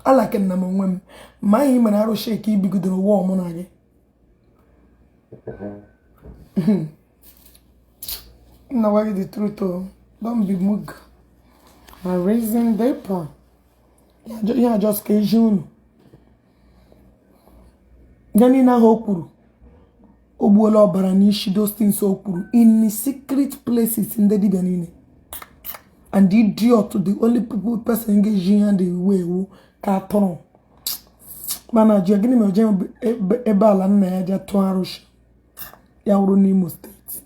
I like it number one. My him and arrow shake be good in a war monage. Now I get the truth oh. Don't be mug. My raising paper. Yeah, just casual. Ganina hokuru. Obuola baranishi those things okuru in secret places in the Dibanine. And the idiot to the only person engaging in the way who carton. Mana jagini me ojem ebala na ya ja to arush. Ya wuru n'Imo State.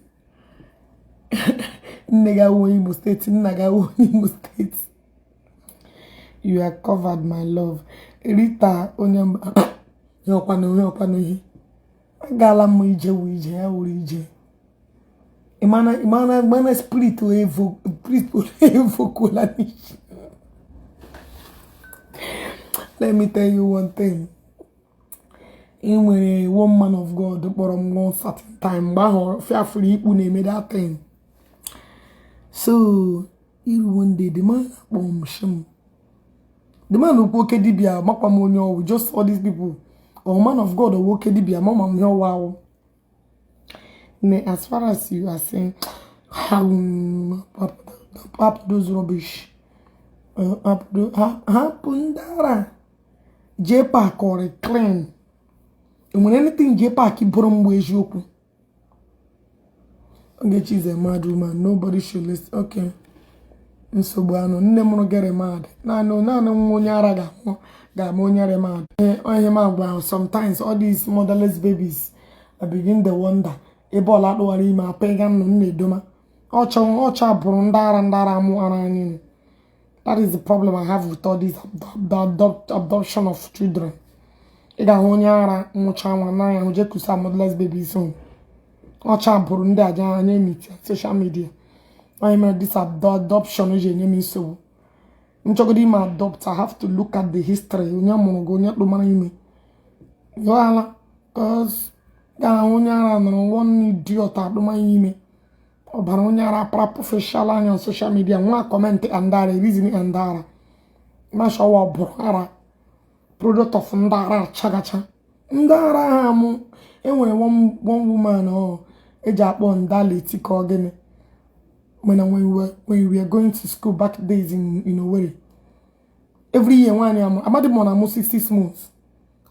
Nega wo Imo State, naga wo Imo State. You are covered, my love. Rita onyamba. Yo kwano hi. Agala mo ije wo ije ya wuru ije. Imana spirit o evoke la ni. Let me tell you one thing. In when one man of God for one certain time, fearfully people name that thing. So, one day the man the man who woke Dibia, Mapamonio, we just saw these people. Or man of God who woke Dibia, Mama wow. as far as you are saying, up those rubbish. Hapundara. Jpac or a clean. And when anything Jpac, you put on ways you. Ogechi is a mad woman. Nobody should listen. Okay. So bueno, never get mad. No, monyara mad. Sometimes all these motherless babies, I begin to wonder. Ebola do arima pagan no nedoma. Ocha brundara mu arani. That is the problem I have with all this adoption of children. Ida honyara muchawa na ya hujekusa motherless babies soon. Ocha brunda aja meet social media. I mean this adoption is a so. Nchogodi ma adopt, I have to look at the history. Unya monogo nya lumana yime. Yoala, cause unyara no one idiot lumana yime. Obara unyara para professional on social media. Mwa comment andara, reason andara. Masha wa burara. Product of ndara chagacha. Ndara hamu. When one woman or eja pon dali tiko gene. When we were going to school back days in Owerri. Every year when I'm the one I'm 6 months.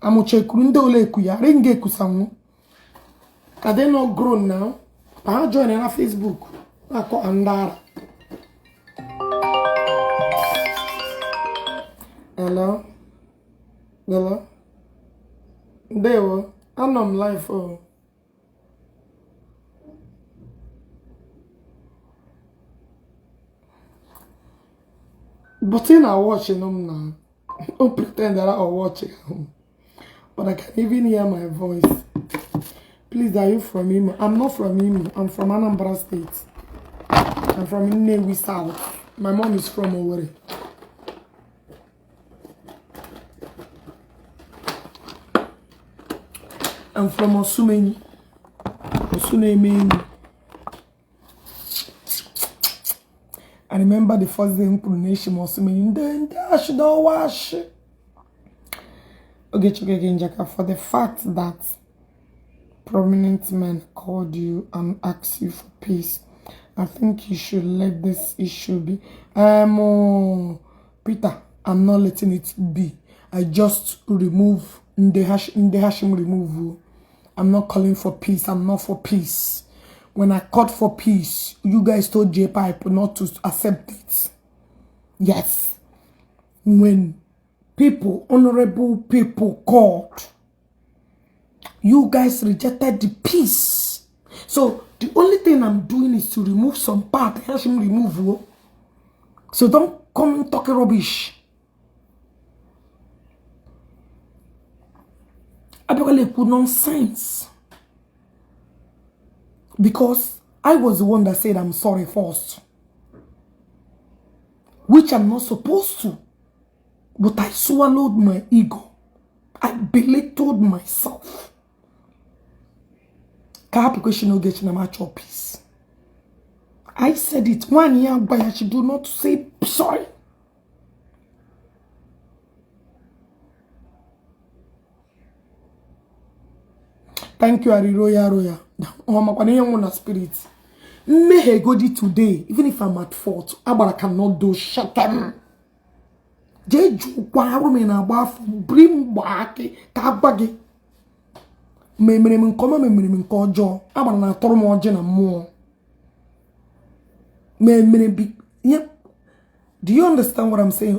I'm check ole kuya ringe kusamu. Are they not grown now? I join on Facebook. I call Andara. Hello? There were. I'm on live. Oh. But I watching them now. Don't pretend that I'm watching them. But I can even hear my voice. Please, are you from Imo? I'm not from Imo. I'm from Anambra State. I'm from Nnewi South. My mom is from Owerri. I'm from Osumeni. I remember the first day in Confrontation was saying, then dash don't wash. Ogechi Okeke for the fact that prominent men called you and asked you for peace. I think you should let this issue be. Peter, I'm not letting it be. I just remove in the Hashim remove. I'm not calling for peace. I'm not for peace. When I called for peace, you guys told Jpac not to accept it. Yes. When people, honorable people called, you guys rejected the peace. So the only thing I'm doing is to remove some part. Help him remove. So don't come and talk rubbish. I don't put nonsense. Because I was the one that said I'm sorry first. Which I'm not supposed to. But I swallowed my ego. I belittled myself. Application get in a match of peace. I said it 1 year ago. I should do not say sorry. Thank you, Roya. Oh, spirit. May God today, even if I'm at fault, I cannot do shut them. Jeju kwa me na bafu brim baake kabage. Me nkoma me nkojo abara na toro mo oje na mo. Me bi. Yep. Do you understand what I'm saying?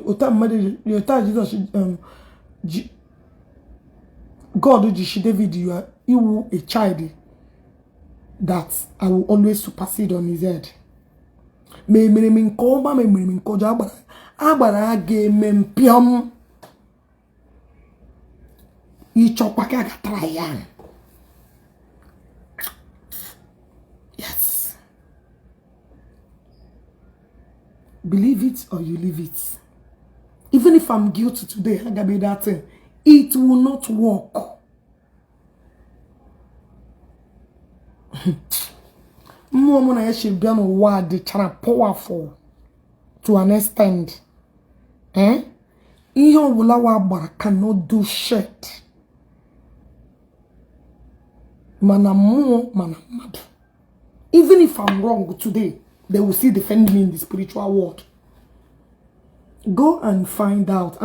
God, David, you a child that I will always supersede on his head. Me nkojo abara ge mempiam. Ichopaka gatrayan. Yes. Believe it or you leave it. Even if I'm guilty today, I gotta be that thing. It will not work. Mwana should be on a word powerful to an extent. Iyo wulawa bara cannot do shit. Mana madu. Even if I'm wrong today, they will still defend me in the spiritual world. Go and find out.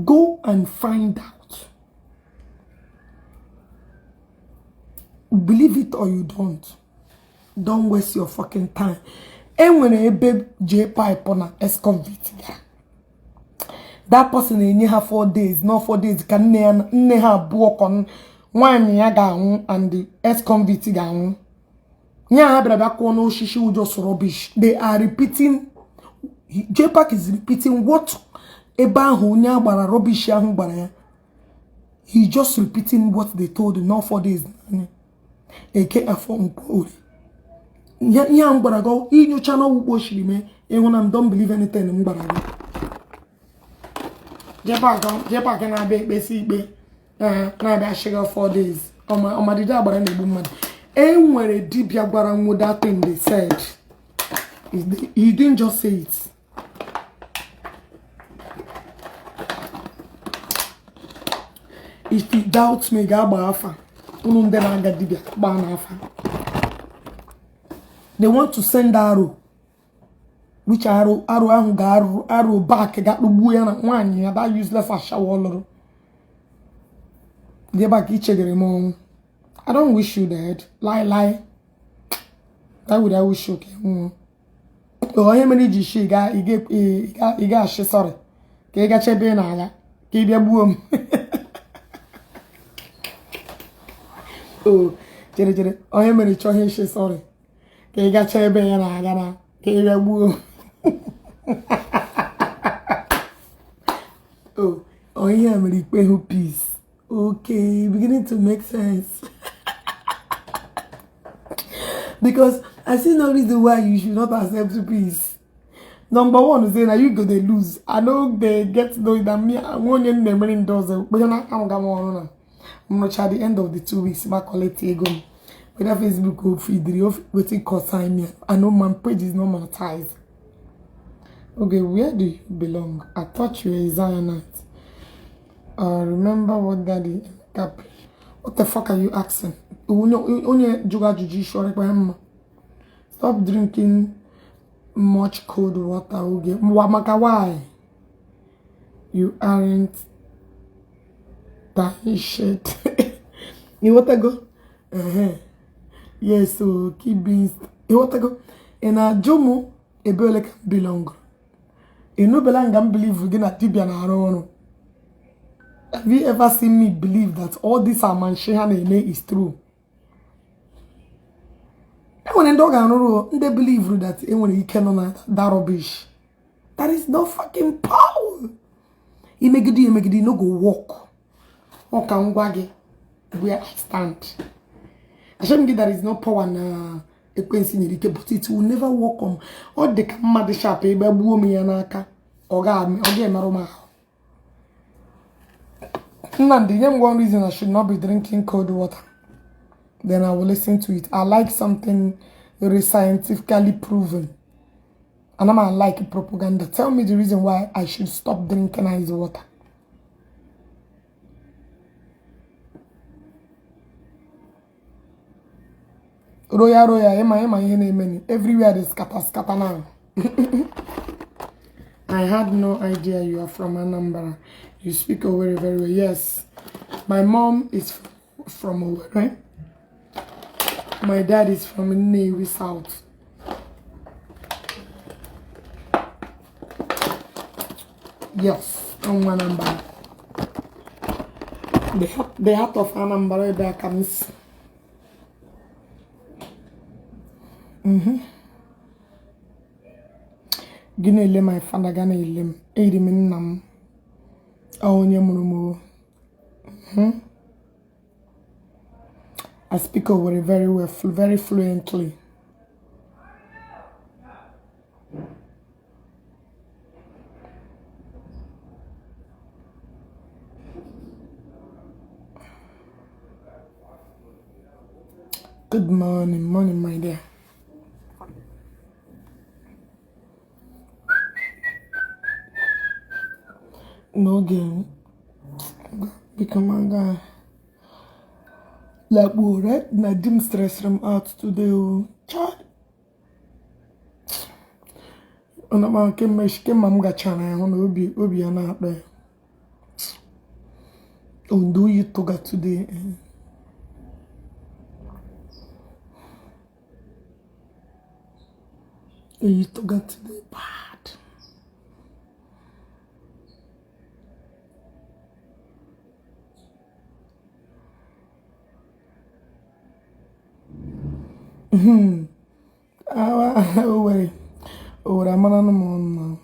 Go and find out. Believe it or you don't. Don't waste your fucking time. And when a babe Jpac on a ex-convict, that person in her 4 days, not 4 days, can never work on one yaga and the ex-convict gown. She just rubbish. They are repeating. Jpac is repeating what Eba Hunya bara rubbish. He's just repeating what they told him. Not 4 days. Yeah, go in your channel. Watch me. And don't believe anything. Jpac can I be basic. Now I sugar 4 days. On my dida, but any woman. And when a deep yagbaran with that thing they said, he didn't just say it. If he doubts me, they want to send arrow. Which arrow back, got the boy and one about useless as shower. Jpac each other. I don't wish you dead. Lie. That would I wish you. Oh, how many G got? He got shit. Sorry. He got your being aga. Give your boom. Oh, Jerry. Oh, how many choice shit? Sorry. He got your being aga. Give your boom. Oh, how many peace? Okay, beginning to make sense. Because I see no reason why you should not accept peace. Number one is saying that you go they lose. I know they get to know that me. I want you to does. But you're not coming on. I'm not at the end of the 2 weeks. My collect ego. But that Facebook will feed the waiting consign me. I know my page is not monetized. Okay, where do you belong? I thought you were a Zionite. Remember what daddy cap. What the fuck are you asking? Stop drinking much cold water. Why? You aren't that shit. You want to go? Yes, so keep being. You want to go? And Jomo, a belly belong. You know, belong believe we're gonna tibia na around. Have you ever seen me believe that all this Amanshehan is true? And when a dog they believe that when you cannot that rubbish. That is no fucking power. You make it no go walk. Walk and waggy where I stand. I shouldn't get there is no power na a quincy, but it will never walk on. Or the mad sharp, a babu me anaka, or God, or get maroma. The name one reason I should not be drinking cold water. Then I will listen to it. I like something very scientifically proven. And I'm like propaganda. Tell me the reason why I should stop drinking ice water. Roya, ema, everywhere is scatter now. I had no idea you are from Anambra. You speak Owerri very well. Yes. My mom is from Owerri. My dad is from Nnewi South. Yes, I'm Anambra. The heart of Anambra there comes. Gina ile my father gana ile edi min nam awonye murumu. I speak Owerri very well, very fluently. Good morning, my dear. No game. Become a guy. Like, we right? Na dim stress from out today, oh. Child. Ona ma ke mesh ke mam ga chana ya hono obi ana akpe. Oh, do you toga today? You toga today bad. Oh, wait. Oh, I'm on now.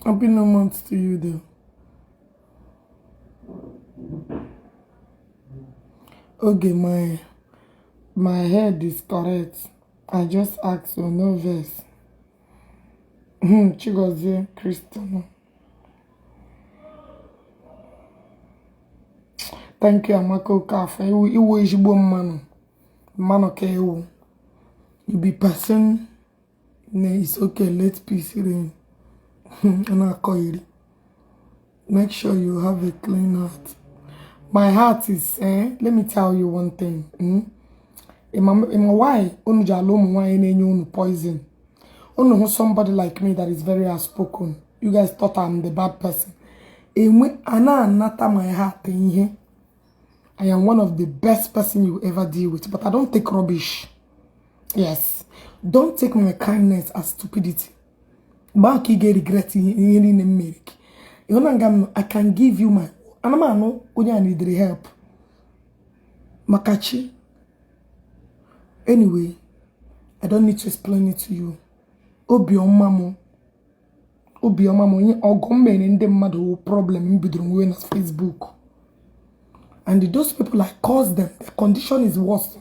Happy no months to you, though. Okay, my head is correct. I just asked for no verse. Chigozie Christian. Thank you, Amako Kafa. You is woman. Man, okay, you be person. It's okay, let peace reign. And I call you. Make sure you have a clean heart. My heart is, let me tell you one thing. In my why, why poison. Somebody like me that is very outspoken. You guys thought I'm the bad person. My heart in here. I am one of the best person you ever deal with, but I don't take rubbish. Yes. Don't take my kindness as stupidity. But I get regret in America. I can give you my I need the help. Makachi. Anyway, I don't need to explain it to you. Obiomamo, Ogombe in the mother problem in bedroom on Facebook. And those people, I caused them. The condition is worse.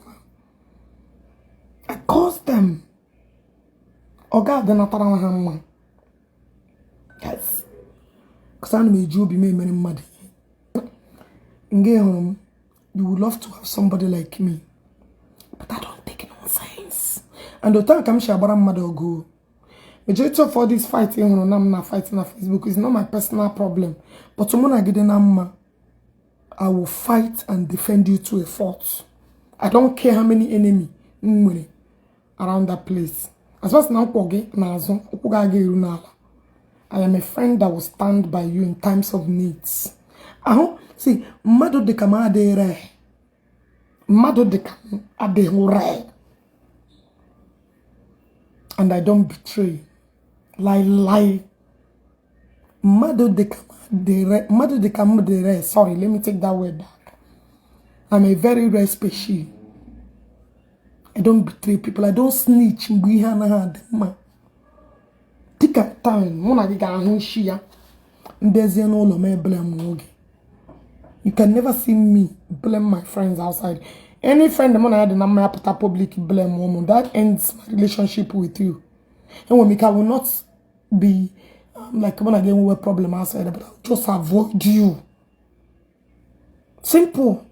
I caused them. Oga, the Natara Hamma. Yes. Because I made you be made many mad. You would love to have somebody like me. But I don't take nonsense. And the time comes, Shabara mother go. Majority of all this fighting, I'm not fighting on Facebook. It's not my personal problem. But someone I get an I will fight and defend you to a fault. I don't care how many enemy around that place. As far as now, I am a friend that will stand by you in times of needs. See, Mado de Kama de Re. Mado de Kama de Re. And I don't betray. Lie. Mado de Kama de Re. Mado de Kama de Re. Sorry, let me take that word back. I'm a very rare species. I don't betray people. I don't snitch. Take a time. You can never see me blame my friends outside. Any friend I had in America public blame woman, that ends my relationship with you. And when I will not be like when I get a problem outside, but I'll just avoid you. Simple.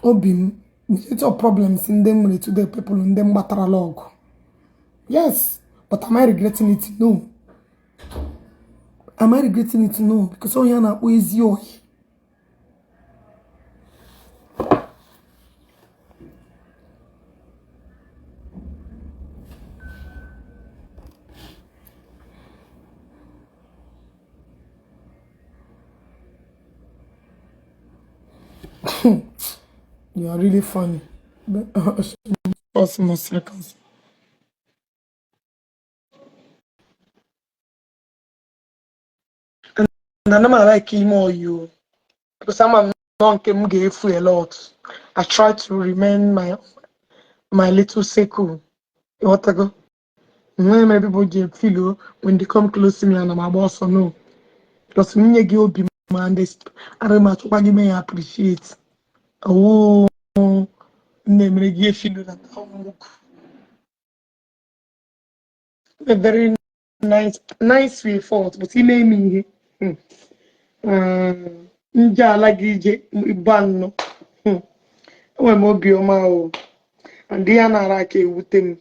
Obim, it's your problems in them to the people in them log. Yes, but am I regretting it? No. Am I regretting it? No, because all you know is yours. You are really funny. But more seconds. And I know I like him or you. Because I'm not gave free a lot. I try to remain my little circle. What I go? Many people get feel when they come close to me and I'm a boss or no. Because me give be man this I don't much what you may appreciate. Oh, name give feel that a very nice way forth, but he made me nja alagije ibano. When mo bioma and they are not like with them.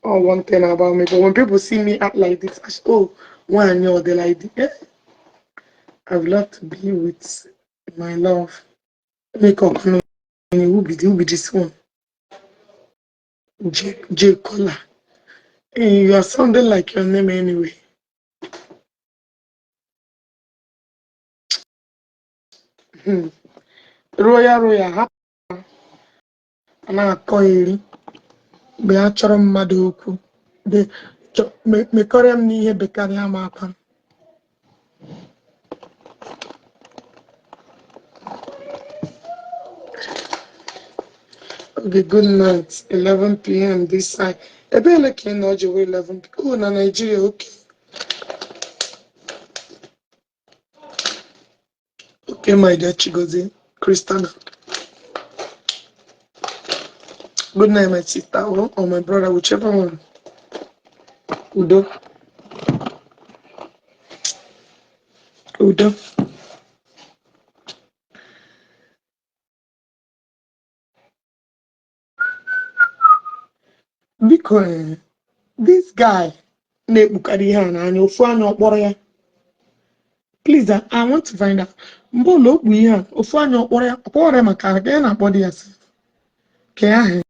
Oh, one thing about me, but when people see me act like this, I say, oh, one you're the like this. I would love to be with my love. Make up no who be this one? J Kola. Hey, you are sounding like your name anyway. Royal ha na-akọ iri mgbe a chọrọ mmadụ okwu mekọrọ m n'ihe bekarịa m akwa. Okay, good night. 11 p.m. this side. Ebe elekere na ọjọọ 11 p.m. Oh, na Nigeria, okay. Okay, my dear Chigozie, Christina. Good night, my sister, or my brother, whichever one. Udo. Udo. Because this guy, please, I want to find out. Mbolo we ofu anya okporo ya okporo maka ga na body as. Ke ahụ.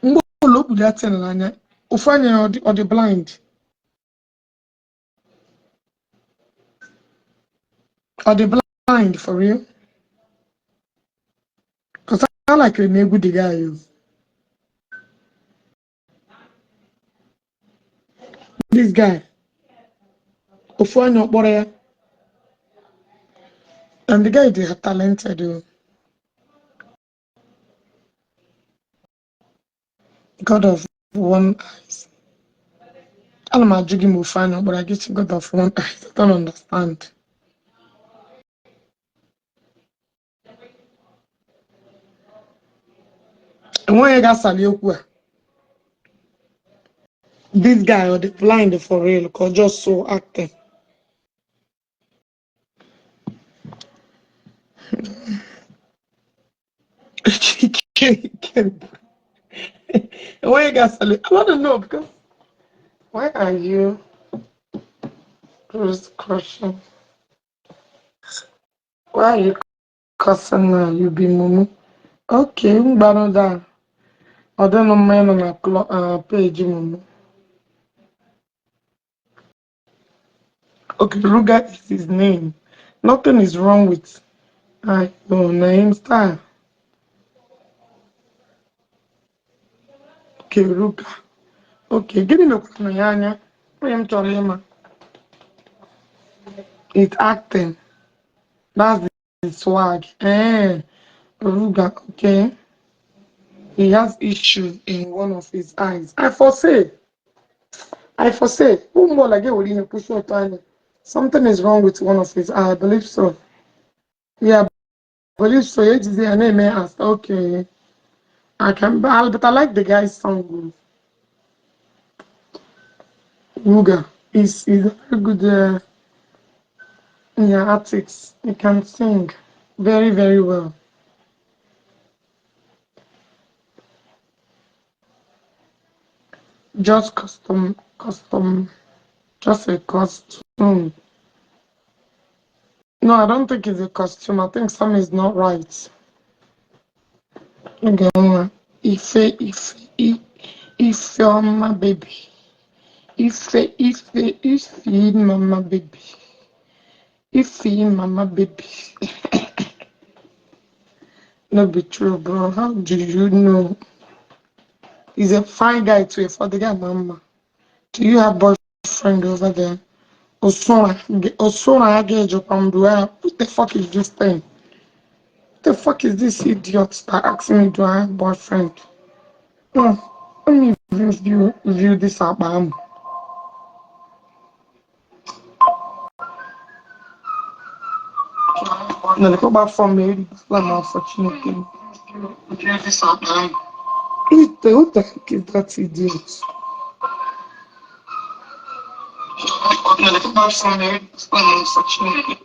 Mbolo bu that thing anya ofu anya or the blind. Or the blind for real. Because I like the neighbor the guy you. This guy. Ofu anya okporo ya. And the guy they are talented. God of one eyes. I'm not joking with final, but I guess God of one eyes. I don't understand. And when you got Saliokwa, this guy or the blind for real, because just so acting. When you got Saliokwa, I want to know because why are you crushing? Why are you cussing now? You be mumu. Okay, Mbanoda. I don't know man on a page mumu. Okay, Ruga is his name. Nothing is wrong with your name style. Okay, Ruga. Okay, give me the question. It's acting. That's the swag. Ruga, okay. He has issue in one of his eyes. I foresee. Who more like you push your time? Something is wrong with one of his eyes. I believe so. Yeah, I believe so. It is the name asked. Okay. But I like the guy's song. Ruga is a very good artist. He can sing very, very well. Just custom, just a costume. No, I don't think it's a costume. I think something is not right. Okay, if my baby. If mama baby. If mama baby. No be true, bro. How do you know? He's a fine guy too. For the guy, mama. Do you have boyfriend over there? Osora, I get your what the fuck is this thing? What the fuck is this idiot that asking me do I have boyfriend? No, let me view this app. No, the go back from me. Like unfortunately. View this app. What the heck is that idiot? No, the go back from me. Like unfortunately.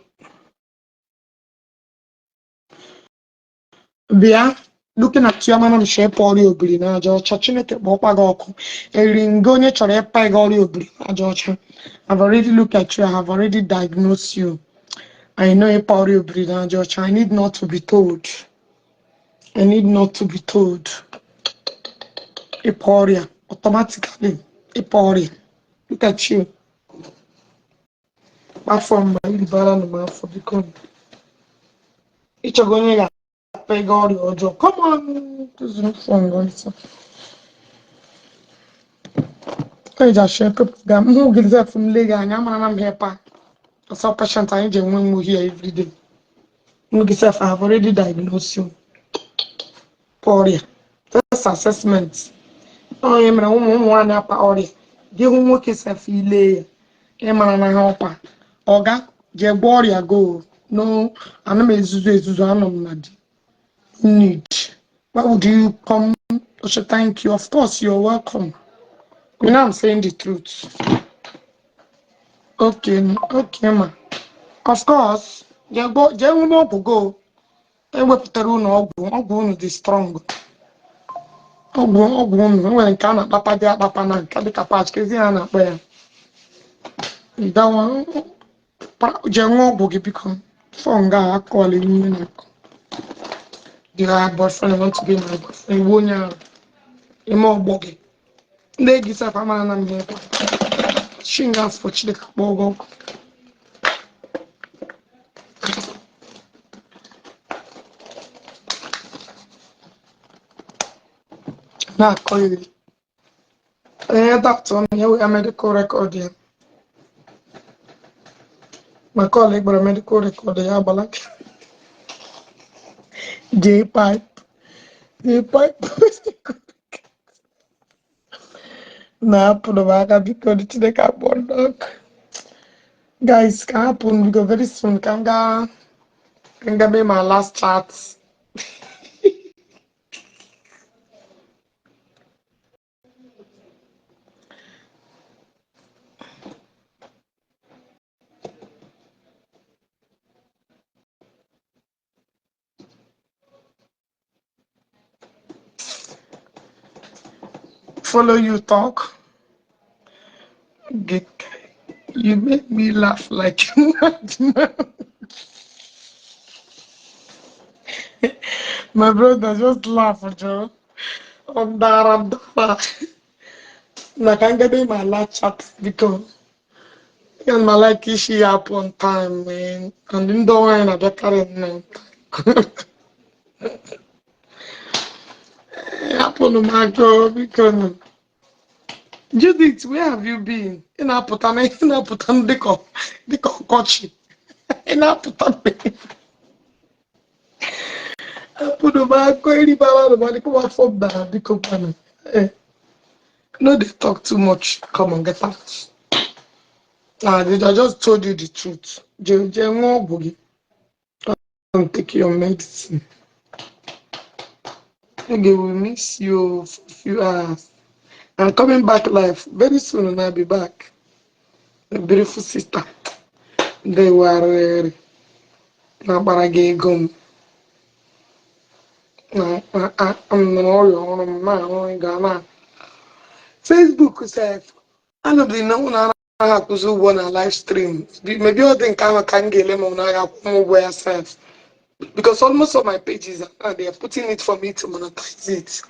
Bia. looking at you, man, share poly obri na Georgia. Chineke Bopagoko. Eringonye Chore Pagori obri na Georgia. I've already looked at you. I have already diagnosed you. I know a poly obri na Georgia. I need not to be told. I need not to be told. A poria automatically. A poria. Look at you. Platform by the balance man for the con. Each of going Pagori or Joe. Come on. There's no phone going. I just share people. Who gets that from Lega and I'm here. So patient I just when we here every day. Look yourself, I have already diagnosed you. Poria. That's assessment. Oh, I'm one up poria. Give him work yourself lay. Emma na helper. Oga, je boria go. No, I know me zuzu anom need. Why would you come? I should thank you. Of course, you're welcome. You know I'm saying the truth. Okay, ma. Of course, je go. Ewepụtara unu ọgwụ unu dị strong. Ọgwụ unu nwere nke a na-akpapa dị akpapa na nke dịka patch ka ezi ha na-akpọ ya. Dawa jee ṅụọ ọgwụ gị biko. Fọ nga akọọla ihe na-akọ. Do you have boyfriend? I want to be my boyfriend. Iwu onye ahụ. Ime ọgbọ gị. Ndị gị sef amara na mmiri ebe. Shinga afọ Chineke kpọọ gị ọkụ. Na-akọ iri. Doctor, we have medical record here. My colleague got a medical record here, but like Jpac. Nah, put the back because it's the carbon dog. Guys, can happen because very soon can be my last chat. Follow you talk. You make me laugh like my brother just laugh, Joe. I'm that. I can't get in my last chat because and my like she up on time, man. And then don't worry, I better than happen to my girl because Judith, where have you been? In Aputana, the coach. In Aputana. I put my query power the come out from the company. No, they talk too much. Come on, get out. I just told you the truth. Don't take your medicine. Okay, we miss you for a few hours. I'm coming back live very soon, and I'll be back. A beautiful sister. They were Nabaragegum. I'm not Ghana. Facebook said, I don't know. I have to do one live stream. Maybe I think I can get them on yourself. Because almost all my pages they are putting it for me to monetize it.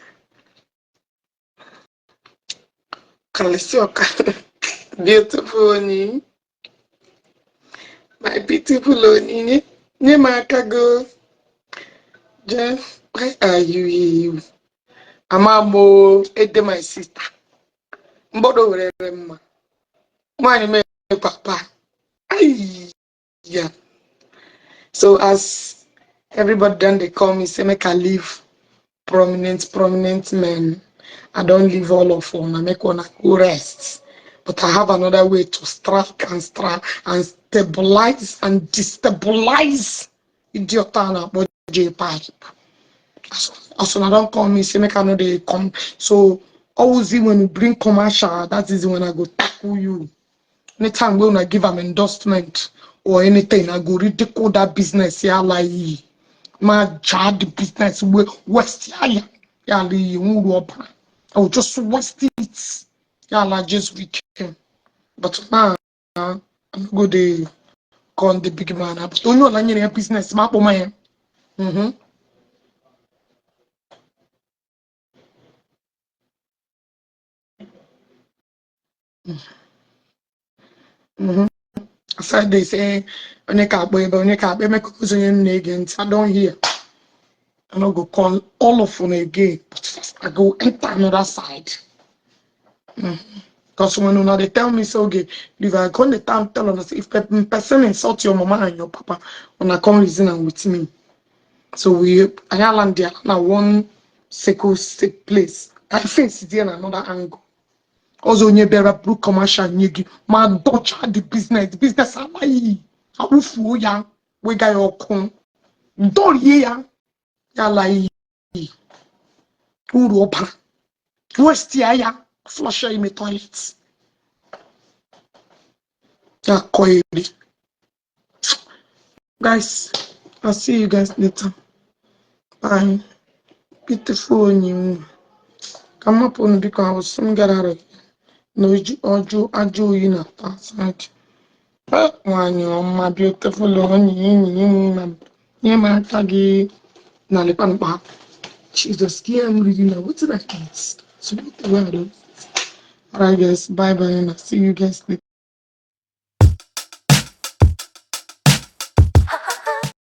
Beautiful Oni. My beautiful Oni. Nemakago. Jeff, why are you here? Amamo, Ede my sister. Mbodo werema. Mwani me papa. Ay, yeah. So as everybody done they call me, say make I leave prominent men. I don't leave all of them. I make one go rest. But I have another way to strike and stabilize and destabilize idiotana but Jpac. As I don't call me, say make I know they come. So always when you bring commercial, that is when I go tackle you. Anytime when I give an endorsement or anything, I go ridicule that business. Yeah, like My child the business with West Yaya. Yali Muropa. I will just West it. Yala just weekend. But now I'm go the con the big man. But don't you like your business map on my hand? Aside they say when you can't make again. I don't hear. I don't go call all of them again. But first I go enter another side. Because when they tell me so okay, if I come the time tell us if person insult your mama and your papa, when I come reason with me. So I land there now one sick place. I face it in another angle. Also, you better blue commercial nyegi. My daughter the business alai. I will fool ya. We got your con. Don't ya. Ya lai. Uropa. West ya. Flush in the toilets. Ya coily. Guys, I'll see you guys later. Bye. Beautiful you. Come up on because I was soon get out of here. No, Ojo, you know, outside. One, you my beautiful one, you my taggy. Nalipan Jesus, I'm reading now. What did I eat? So, what the word? Alright, guys, bye bye, and I'll see you guys later.